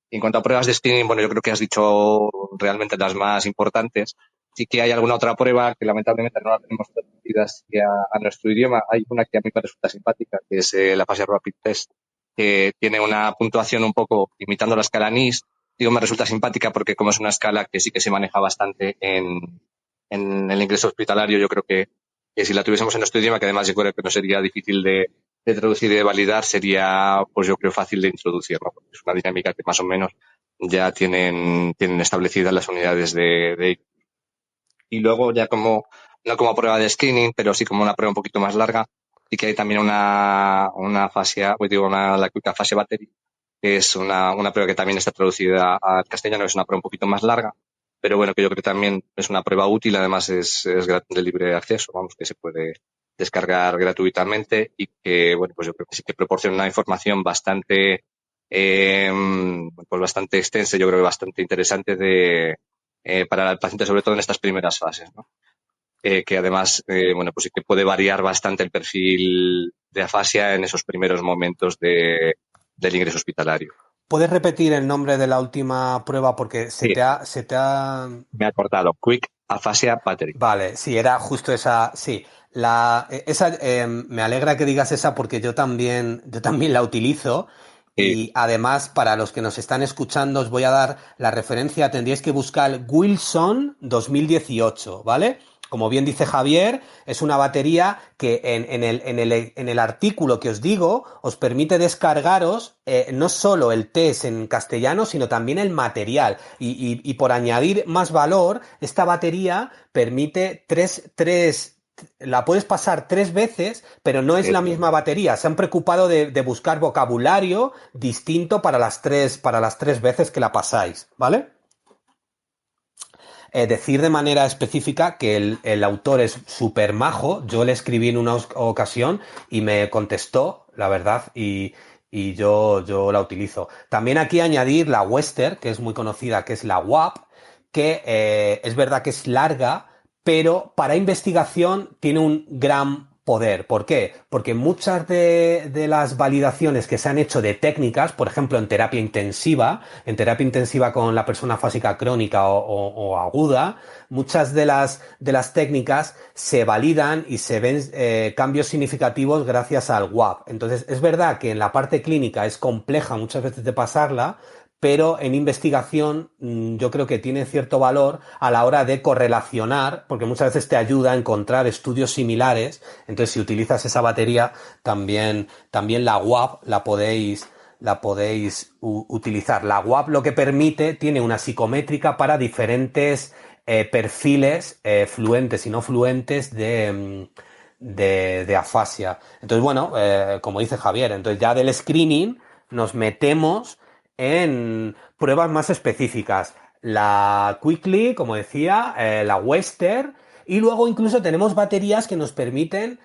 En cuanto a pruebas de screening, bueno, yo creo que has dicho realmente las más importantes. Sí que hay alguna otra prueba que lamentablemente no la tenemos traducida así a nuestro idioma. Hay una que a mí me resulta simpática, que es la fase Rapid Test, que tiene una puntuación un poco imitando la escala NIS. Digo, me resulta simpática porque como es una escala que sí que se maneja bastante en el ingreso hospitalario, yo creo que si la tuviésemos en nuestro idioma, que además yo creo que no sería difícil de traducir y de validar, sería, pues yo creo, fácil de introducir, ¿no? Porque es una dinámica que más o menos ya tienen establecidas las unidades de. Y luego ya no como prueba de screening, pero sí como una prueba un poquito más larga, sí que hay también una fase, pues digo, la Quick Aphasia Battery, que es una prueba que también está traducida al castellano, es una prueba un poquito más larga, pero bueno, que yo creo que también es una prueba útil, además es de libre acceso, vamos, que se puede descargar gratuitamente y que, bueno, pues yo creo que sí que proporciona una información pues bastante extensa, yo creo que bastante interesante para el paciente, sobre todo en estas primeras fases, ¿no? Que además, bueno, pues sí que puede variar bastante el perfil de afasia en esos primeros momentos del ingreso hospitalario. ¿Puedes repetir el nombre de la última prueba? Porque Sí, se te ha... me ha cortado. Quick Aphasia Battery. Vale, sí, era justo esa, sí. Me alegra que digas esa porque yo también la utilizo Sí, y además para los que nos están escuchando os voy a dar la referencia, tendríais que buscar Wilson 2018, ¿vale? Como bien dice Javier, es una batería que en el artículo que os digo os permite descargaros no solo el test en castellano, sino también el material. Y por añadir más valor, esta batería permite la puedes pasar 3 veces, pero no es la eso. misma batería. Se han preocupado de buscar vocabulario distinto para las 3 veces que la pasáis, ¿vale? Decir de manera específica que el autor es súper majo. Yo le escribí en una ocasión y me contestó, la verdad, y yo la utilizo. También aquí añadir la Western, que es muy conocida, que es la WAP, que es verdad que es larga, pero para investigación tiene un gran poder. ¿Por qué? Porque muchas de las validaciones que se han hecho de técnicas, por ejemplo, en terapia intensiva con la persona fásica crónica o aguda, muchas de las técnicas se validan y se ven cambios significativos gracias al WAP. Entonces, es verdad que en la parte clínica es compleja muchas veces de pasarla, pero en investigación yo creo que tiene cierto valor a la hora de correlacionar, porque muchas veces te ayuda a encontrar estudios similares. Entonces, si utilizas esa batería, también la WAP la podéis utilizar. La WAP lo que permite, tiene una psicométrica para diferentes perfiles fluentes y no fluentes de afasia. Entonces, bueno, como dice Javier, entonces ya del screening nos metemos en pruebas más específicas. La Quickly, como decía, la Western, y luego incluso tenemos baterías que nos permiten,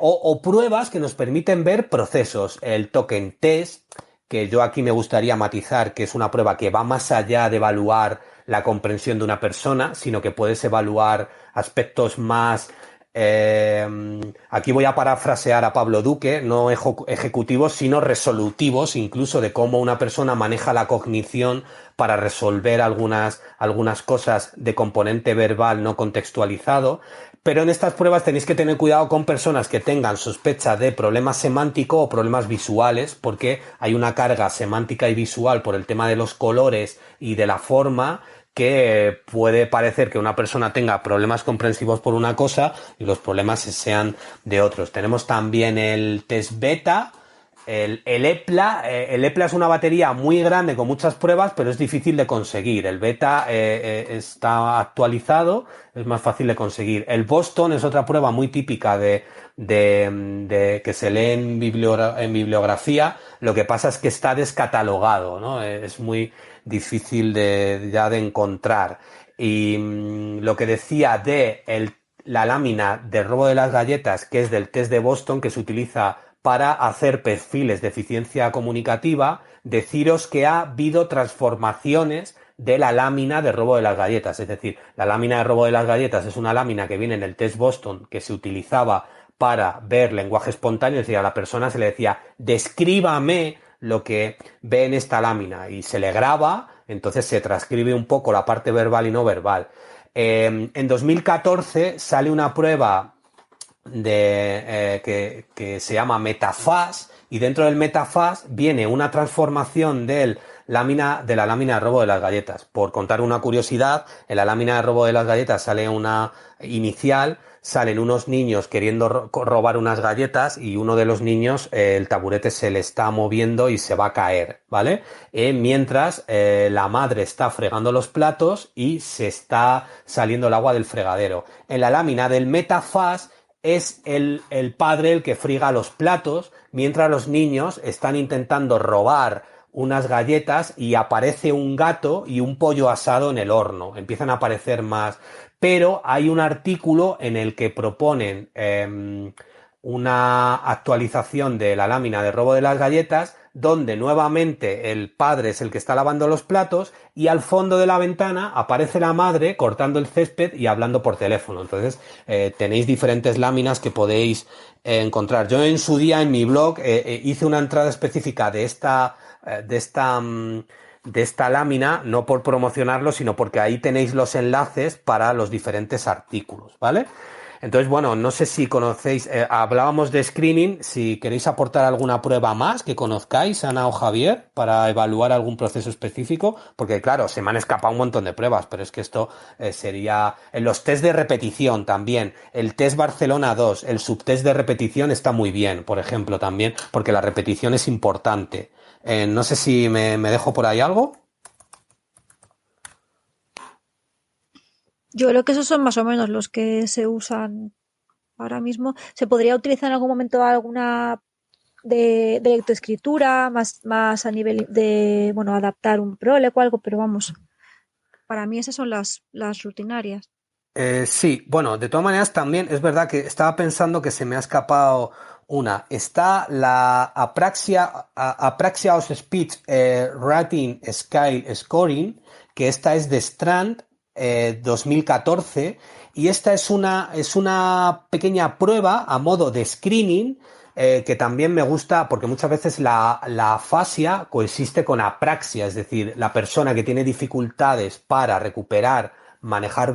o pruebas que nos permiten ver procesos. El token test, que yo aquí me gustaría matizar, que es una prueba que va más allá de evaluar la comprensión de una persona, sino que puedes evaluar aspectos más aquí voy a parafrasear a Pablo Duque, no ejecutivos, sino resolutivos, incluso de cómo una persona maneja la cognición para resolver algunas cosas de componente verbal no contextualizado. Pero en estas pruebas tenéis que tener cuidado con personas que tengan sospecha de problemas semánticos o problemas visuales, porque hay una carga semántica y visual por el tema de los colores y de la forma, que puede parecer que una persona tenga problemas comprensivos por una cosa y los problemas sean de otros. Tenemos también el test beta, el EPLA. El EPLA es una batería muy grande con muchas pruebas, pero es difícil de conseguir. El beta está actualizado, es más fácil de conseguir. El Boston es otra prueba muy típica de que se lee en bibliografía. Lo que pasa es que está descatalogado, ¿no? Es muy difícil de encontrar. Y lo que decía de la lámina de robo de las galletas, que es del test de Boston, que se utiliza para hacer perfiles de eficiencia comunicativa, deciros que ha habido transformaciones de la lámina de robo de las galletas. Es decir, la lámina de robo de las galletas es una lámina que viene en el test Boston, que se utilizaba para ver lenguaje espontáneo, es decir, a la persona se le decía, descríbame lo que ve en esta lámina, y se le graba, entonces se transcribe un poco la parte verbal y no verbal. En 2014 sale una prueba que se llama Metafaz, y dentro del Metafaz viene una transformación de la lámina de robo de las galletas. Por contar una curiosidad, en la lámina de robo de las galletas sale una inicial, salen unos niños queriendo robar unas galletas, y uno de los niños, el taburete se le está moviendo y se va a caer, ¿vale? Mientras la madre está fregando los platos y se está saliendo el agua del fregadero. En la lámina del Metafaz es el padre el que friga los platos, mientras los niños están intentando robar unas galletas y aparece un gato y un pollo asado en el horno. Empiezan a aparecer más. Pero hay un artículo en el que proponen una actualización de la lámina de robo de las galletas, donde nuevamente el padre es el que está lavando los platos y al fondo de la ventana aparece la madre cortando el césped y hablando por teléfono. Entonces tenéis diferentes láminas que podéis encontrar. Yo en su día en mi blog hice una entrada específica de esta lámina, no por promocionarlo, sino porque ahí tenéis los enlaces para los diferentes artículos, ¿vale? Entonces, bueno, no sé si conocéis, hablábamos de screening, si queréis aportar alguna prueba más que conozcáis, Ana o Javier, para evaluar algún proceso específico, porque claro, se me han escapado un montón de pruebas, pero es que esto sería, en los test de repetición también, el test Barcelona 2, el subtest de repetición está muy bien, por ejemplo, también, porque la repetición es importante. No sé si me dejo por ahí algo. Yo creo que esos son más o menos los que se usan ahora mismo. Se podría utilizar en algún momento alguna de lectoescritura, más a nivel de, bueno, adaptar un prolec o algo, pero vamos, para mí esas son las rutinarias. Sí, bueno, de todas maneras también es verdad que estaba pensando que se me ha escapado una. Está la Apraxia of Speech Rating Scale Scoring, que esta es de Strand 2014, y esta es una pequeña prueba a modo de screening que también me gusta porque muchas veces la afasia coexiste con apraxia, es decir, la persona que tiene dificultades para recuperar manejar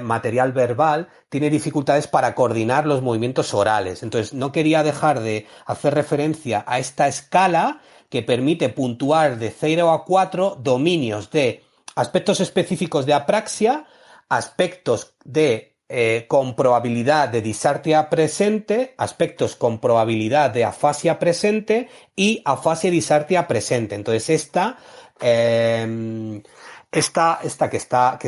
material verbal, tiene dificultades para coordinar los movimientos orales. Entonces, no quería dejar de hacer referencia a esta escala que permite puntuar de 0 a 4 dominios de aspectos específicos de apraxia, aspectos de con probabilidad de disartria presente, aspectos con probabilidad de afasia presente y afasia y disartria presente. Entonces, esta que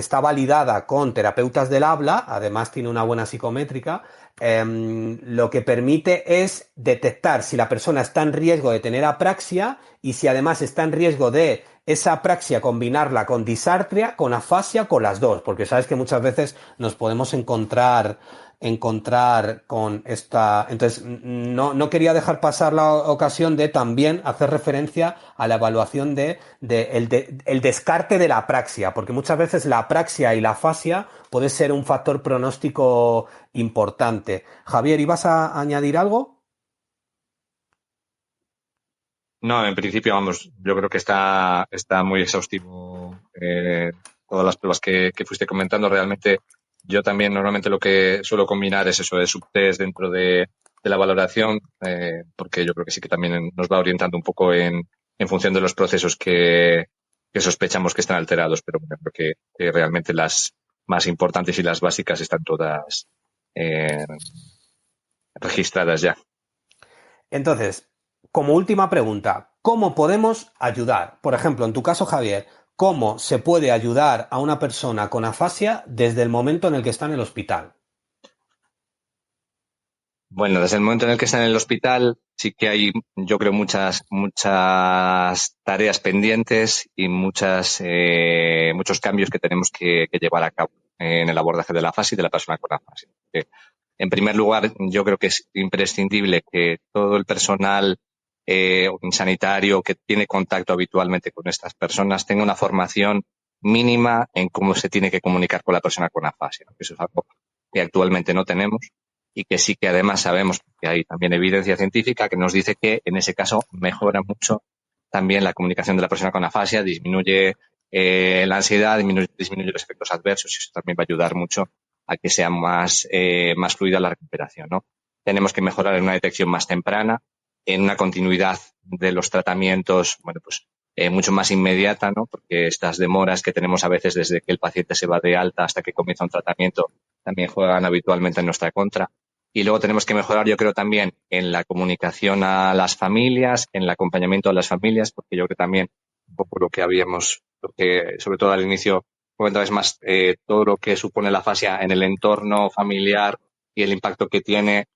está validada con terapeutas del habla, además tiene una buena psicométrica, lo que permite es detectar si la persona está en riesgo de tener apraxia y si además está en riesgo de esa apraxia combinarla con disartria, con afasia, con las dos, porque sabes que muchas veces nos podemos encontrar con esta. Entonces, no quería dejar pasar la ocasión de también hacer referencia a la evaluación el descarte de la apraxia, porque muchas veces la apraxia y la afasia puede ser un factor pronóstico importante. Javier, ¿ibas a añadir algo? No, en principio, vamos, yo creo que está muy exhaustivo todas las pruebas que fuiste comentando. Realmente, yo también normalmente lo que suelo combinar es eso de subtest dentro de la valoración, porque yo creo que sí que también nos va orientando un poco en función de los procesos que sospechamos que están alterados, pero bueno, creo que realmente las más importantes y las básicas están todas eh, registradas ya. Entonces, como última pregunta, ¿cómo podemos ayudar? Por ejemplo, en tu caso, Javier, ¿cómo se puede ayudar a una persona con afasia desde el momento en el que está en el hospital? Bueno, desde el momento en el que está en el hospital, sí que hay, yo creo, muchas tareas pendientes y muchos cambios que tenemos que llevar a cabo en el abordaje de la afasia y de la persona con afasia. En primer lugar, yo creo que es imprescindible que todo el personal sanitario que tiene contacto habitualmente con estas personas tenga una formación mínima en cómo se tiene que comunicar con la persona con afasia. Eso es algo que actualmente no tenemos y que sí que además sabemos que hay también evidencia científica que nos dice que en ese caso mejora mucho también la comunicación de la persona con afasia, disminuye la ansiedad, disminuye los efectos adversos y eso también va a ayudar mucho a que sea más fluida la recuperación, ¿no? Tenemos que mejorar en una detección más temprana, en una continuidad de los tratamientos, bueno, pues mucho más inmediata, ¿no? Porque estas demoras que tenemos a veces desde que el paciente se va de alta hasta que comienza un tratamiento también juegan habitualmente en nuestra contra. Y luego tenemos que mejorar, yo creo, también en la comunicación a las familias, en el acompañamiento a las familias, porque yo creo también un poco lo que habíamos, sobre todo al inicio, comentabas más todo lo que supone la fascia en el entorno familiar y el impacto que tiene.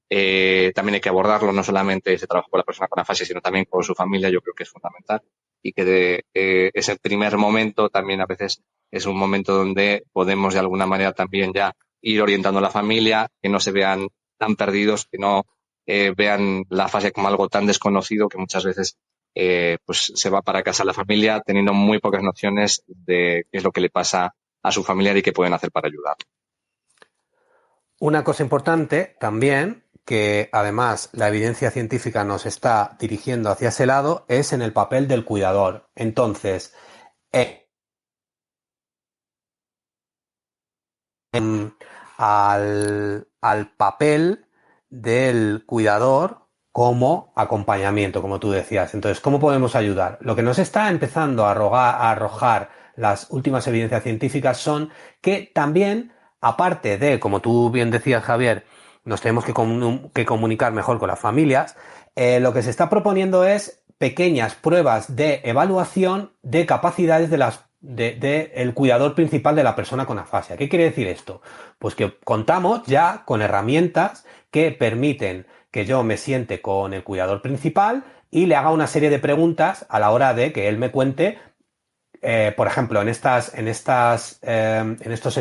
También hay que abordarlo, no solamente ese trabajo con la persona con afasia, sino también con su familia, yo creo que es fundamental. Y que ese primer momento también a veces es un momento donde podemos de alguna manera también ya ir orientando a la familia, que no se vean tan perdidos, que no vean la afasia como algo tan desconocido que muchas veces pues se va para casa la familia teniendo muy pocas nociones de qué es lo que le pasa a su familiar y qué pueden hacer para ayudar. Una cosa importante también, que además la evidencia científica nos está dirigiendo hacia ese lado, es en el papel del cuidador. Entonces, al papel del cuidador como acompañamiento, como tú decías. Entonces, ¿cómo podemos ayudar? Lo que nos está empezando a arrojar las últimas evidencias científicas son que también, aparte de, como tú bien decías, Javier, nos tenemos que comunicar mejor con las familias, lo que se está proponiendo es pequeñas pruebas de evaluación de capacidades de el cuidador principal de la persona con afasia. ¿Qué quiere decir esto? Pues que contamos ya con herramientas que permiten que yo me siente con el cuidador principal y le haga una serie de preguntas a la hora de que él me cuente. Por ejemplo, en estos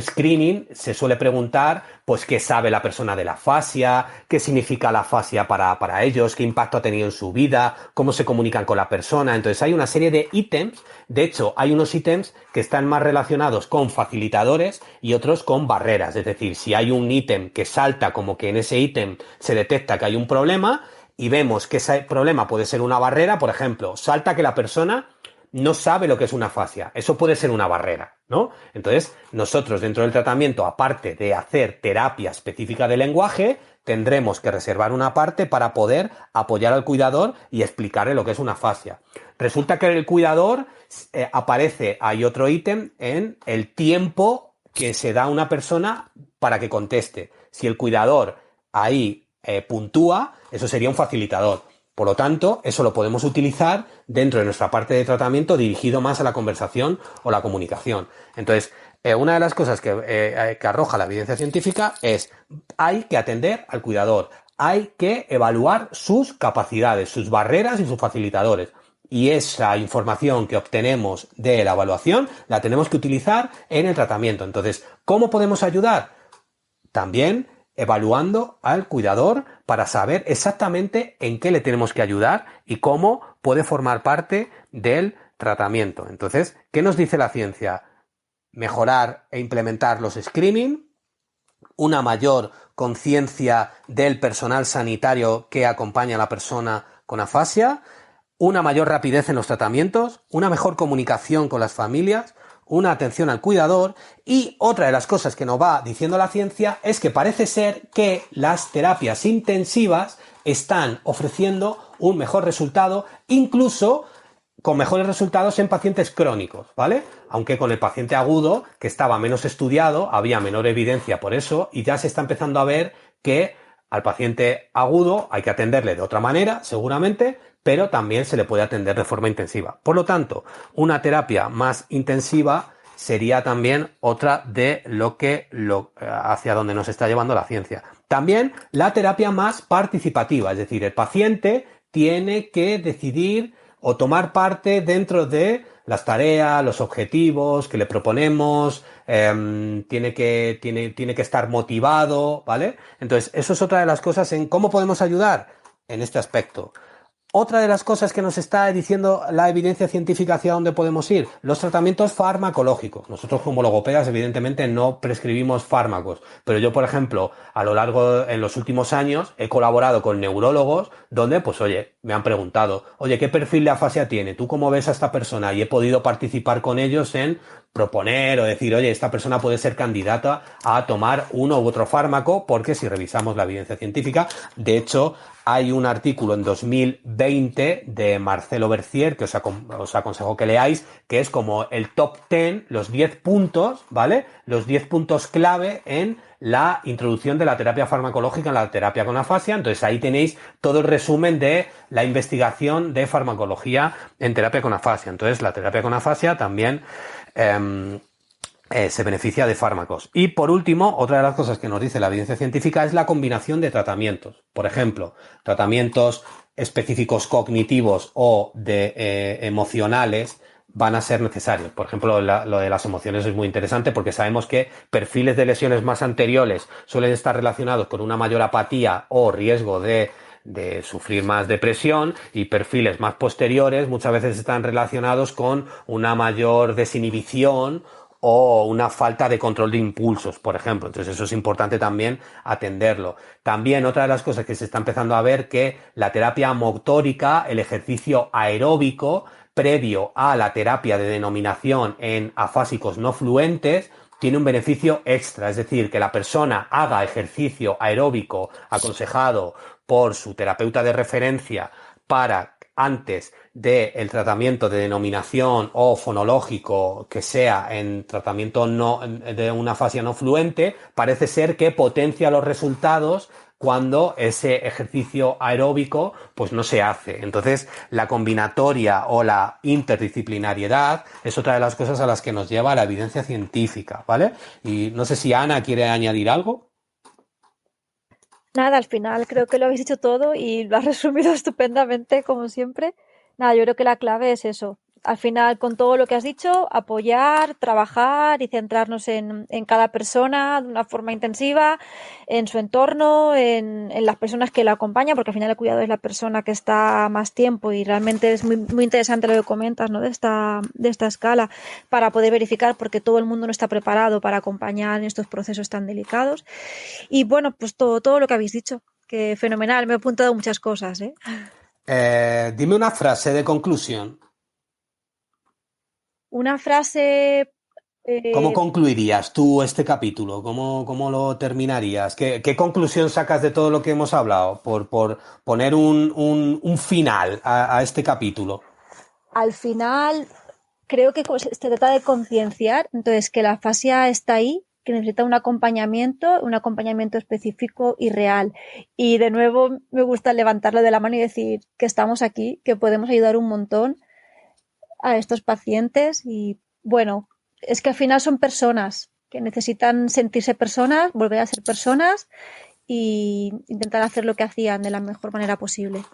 screening se suele preguntar, pues, qué sabe la persona de la afasia, qué significa la afasia para ellos, qué impacto ha tenido en su vida, cómo se comunican con la persona. Entonces, hay una serie de ítems. De hecho, hay unos ítems que están más relacionados con facilitadores y otros con barreras. Es decir, si hay un ítem que salta como que en ese ítem se detecta que hay un problema y vemos que ese problema puede ser una barrera, por ejemplo, salta que la persona no sabe lo que es una afasia. Eso puede ser una barrera, ¿no? Entonces, nosotros dentro del tratamiento, aparte de hacer terapia específica de lenguaje, tendremos que reservar una parte para poder apoyar al cuidador y explicarle lo que es una afasia. Resulta que el cuidador hay otro ítem en el tiempo que se da a una persona para que conteste. Si el cuidador ahí puntúa, eso sería un facilitador. Por lo tanto, eso lo podemos utilizar dentro de nuestra parte de tratamiento dirigido más a la conversación o la comunicación. Entonces, una de las cosas que arroja la evidencia científica es hay que atender al cuidador, hay que evaluar sus capacidades, sus barreras y sus facilitadores. Y esa información que obtenemos de la evaluación la tenemos que utilizar en el tratamiento. Entonces, ¿cómo podemos ayudar? También evaluando al cuidador para saber exactamente en qué le tenemos que ayudar y cómo puede formar parte del tratamiento. Entonces, ¿qué nos dice la ciencia? Mejorar e implementar los screening, una mayor conciencia del personal sanitario que acompaña a la persona con afasia, una mayor rapidez en los tratamientos, una mejor comunicación con las familias, una atención al cuidador, y otra de las cosas que nos va diciendo la ciencia es que parece ser que las terapias intensivas están ofreciendo un mejor resultado, incluso con mejores resultados en pacientes crónicos, ¿vale? Aunque con el paciente agudo, que estaba menos estudiado, había menor evidencia por eso, y ya se está empezando a ver que al paciente agudo hay que atenderle de otra manera, seguramente, pero también se le puede atender de forma intensiva. Por lo tanto, una terapia más intensiva sería también otra de hacia donde nos está llevando la ciencia. También la terapia más participativa, es decir, el paciente tiene que decidir o tomar parte dentro de las tareas, los objetivos que le proponemos, tiene que estar motivado, ¿vale? Entonces, eso es otra de las cosas en cómo podemos ayudar en este aspecto. Otra de las cosas que nos está diciendo la evidencia científica hacia dónde podemos ir, los tratamientos farmacológicos. Nosotros como logopedas evidentemente no prescribimos fármacos, pero yo, por ejemplo, en los últimos años he colaborado con neurólogos donde, pues oye, me han preguntado, oye, ¿qué perfil de afasia tiene? ¿Tú cómo ves a esta persona? Y he podido participar con ellos en proponer o decir, oye, esta persona puede ser candidata a tomar uno u otro fármaco, porque si revisamos la evidencia científica, de hecho, hay un artículo en 2020 de Marcelo Bercier que os aconsejo que leáis, que es como el top 10, los 10 puntos, ¿vale? Los 10 puntos clave en la introducción de la terapia farmacológica en la terapia con afasia. Entonces ahí tenéis todo el resumen de la investigación de farmacología en terapia con afasia. Entonces la terapia con afasia también se beneficia de fármacos. Y por último, otra de las cosas que nos dice la evidencia científica es la combinación de tratamientos. Por ejemplo, tratamientos específicos cognitivos o emocionales van a ser necesarios. Por ejemplo, lo de las emociones es muy interesante porque sabemos que perfiles de lesiones más anteriores suelen estar relacionados con una mayor apatía o riesgo de sufrir más depresión, y perfiles más posteriores muchas veces están relacionados con una mayor desinhibición o una falta de control de impulsos, por ejemplo. Entonces eso es importante también atenderlo. También otra de las cosas que se está empezando a ver, que la terapia motórica, el ejercicio aeróbico previo a la terapia de denominación en afásicos no fluentes, tiene un beneficio extra, es decir, que la persona haga ejercicio aeróbico aconsejado por su terapeuta de referencia para antes del tratamiento de denominación o fonológico que sea en tratamiento de una afasia no fluente, parece ser que potencia los resultados cuando ese ejercicio aeróbico pues no se hace. Entonces, la combinatoria o la interdisciplinariedad es otra de las cosas a las que nos lleva la evidencia científica, ¿vale? Y no sé si Ana quiere añadir algo. Nada, al final creo que lo habéis dicho todo y lo has resumido estupendamente, como siempre. Nada, yo creo que la clave es eso. Al final, con todo lo que has dicho, apoyar, trabajar y centrarnos en cada persona de una forma intensiva, en su entorno, en las personas que la acompañan, porque al final el cuidado es la persona que está más tiempo, y realmente es muy, muy interesante lo que comentas, ¿no? De esta escala, para poder verificar, porque todo el mundo no está preparado para acompañar en estos procesos tan delicados. Y bueno, pues todo lo que habéis dicho, que fenomenal, me he apuntado muchas cosas, ¿eh? Dime una frase de conclusión. Una frase. ¿Cómo eh, concluirías tú este capítulo? ¿Cómo lo terminarías? ¿Qué conclusión sacas de todo lo que hemos hablado? Por poner un final a este capítulo. Al final, creo que se trata de concienciar, entonces que la afasia está ahí, que necesita un acompañamiento específico y real. Y de nuevo me gusta levantarlo de la mano y decir que estamos aquí, que podemos ayudar un montón a estos pacientes. Y bueno, es que al final son personas que necesitan sentirse personas, volver a ser personas y intentar hacer lo que hacían de la mejor manera posible.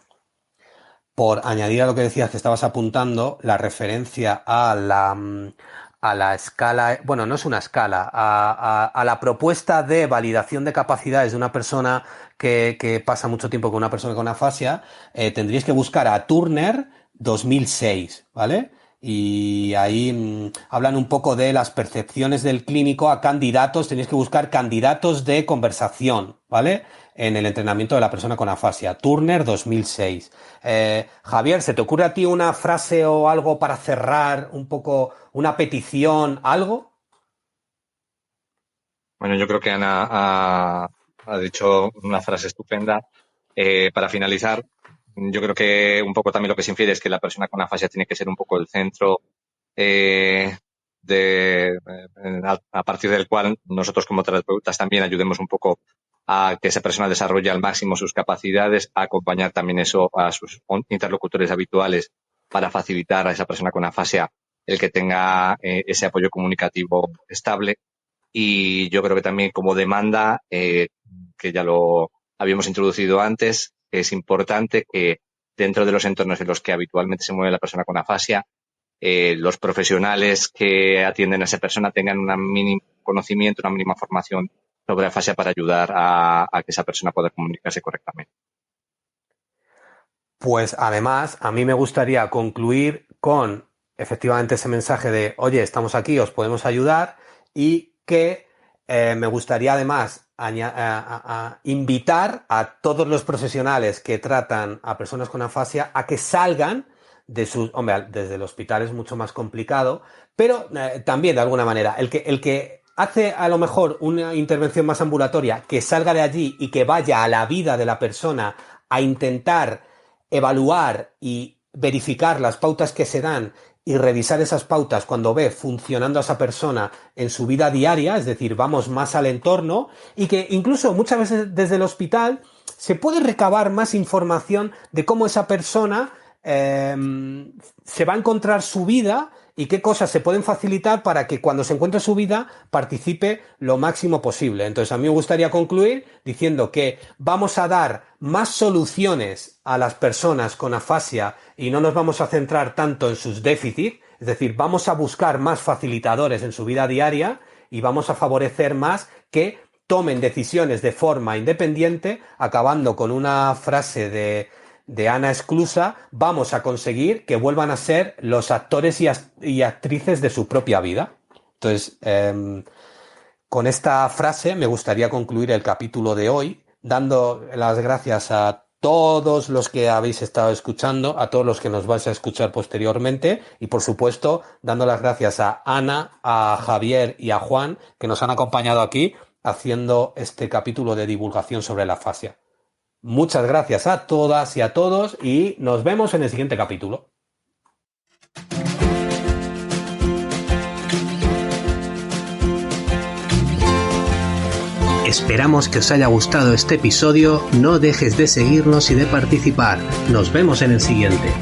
Por añadir a lo que decías que estabas apuntando, la referencia a la escala, bueno, no es una escala, a la propuesta de validación de capacidades de una persona que pasa mucho tiempo con una persona con afasia, tendríais que buscar a Turner 2006, ¿vale? Y ahí hablan un poco de las percepciones del clínico a candidatos, tenéis que buscar candidatos de conversación, ¿vale? En el entrenamiento de la persona con afasia. Turner 2006. Javier, ¿se te ocurre a ti una frase o algo para cerrar un poco, una petición, algo? Bueno, yo creo que Ana ha dicho una frase estupenda. Para finalizar, yo creo que un poco también lo que se infiere es que la persona con afasia tiene que ser un poco el centro a partir del cual nosotros como terapeutas también ayudemos un poco a que esa persona desarrolle al máximo sus capacidades, a acompañar también eso a sus interlocutores habituales para facilitar a esa persona con afasia el que tenga ese apoyo comunicativo estable. Y yo creo que también como demanda, que ya lo habíamos introducido antes, es importante que dentro de los entornos en los que habitualmente se mueve la persona con afasia, los profesionales que atienden a esa persona tengan un mínimo conocimiento, una mínima formación sobre afasia para ayudar a que esa persona pueda comunicarse correctamente. Pues además, a mí me gustaría concluir con efectivamente ese mensaje de, oye, estamos aquí, os podemos ayudar, y que me gustaría además invitar a todos los profesionales que tratan a personas con afasia a que salgan de sus... Hombre, desde el hospital es mucho más complicado, pero también de alguna manera, el que hace a lo mejor una intervención más ambulatoria, que salga de allí y que vaya a la vida de la persona a intentar evaluar y verificar las pautas que se dan y revisar esas pautas cuando ve funcionando a esa persona en su vida diaria, es decir, vamos más al entorno, y que incluso muchas veces desde el hospital se puede recabar más información de cómo esa persona se va a encontrar su vida y qué cosas se pueden facilitar para que cuando se encuentre su vida participe lo máximo posible. Entonces, a mí me gustaría concluir diciendo que vamos a dar más soluciones a las personas con afasia y no nos vamos a centrar tanto en sus déficits, es decir, vamos a buscar más facilitadores en su vida diaria y vamos a favorecer más que tomen decisiones de forma independiente, acabando con una frase de Ana Esclusa: vamos a conseguir que vuelvan a ser los actores y actrices de su propia vida. Entonces, con esta frase me gustaría concluir el capítulo de hoy, dando las gracias a todos los que habéis estado escuchando, a todos los que nos vais a escuchar posteriormente, y por supuesto dando las gracias a Ana, a Javier y a Juan, que nos han acompañado aquí haciendo este capítulo de divulgación sobre la afasia. Muchas gracias a todas y a todos y nos vemos en el siguiente capítulo. Esperamos que os haya gustado este episodio. No dejes de seguirnos y de participar. Nos vemos en el siguiente.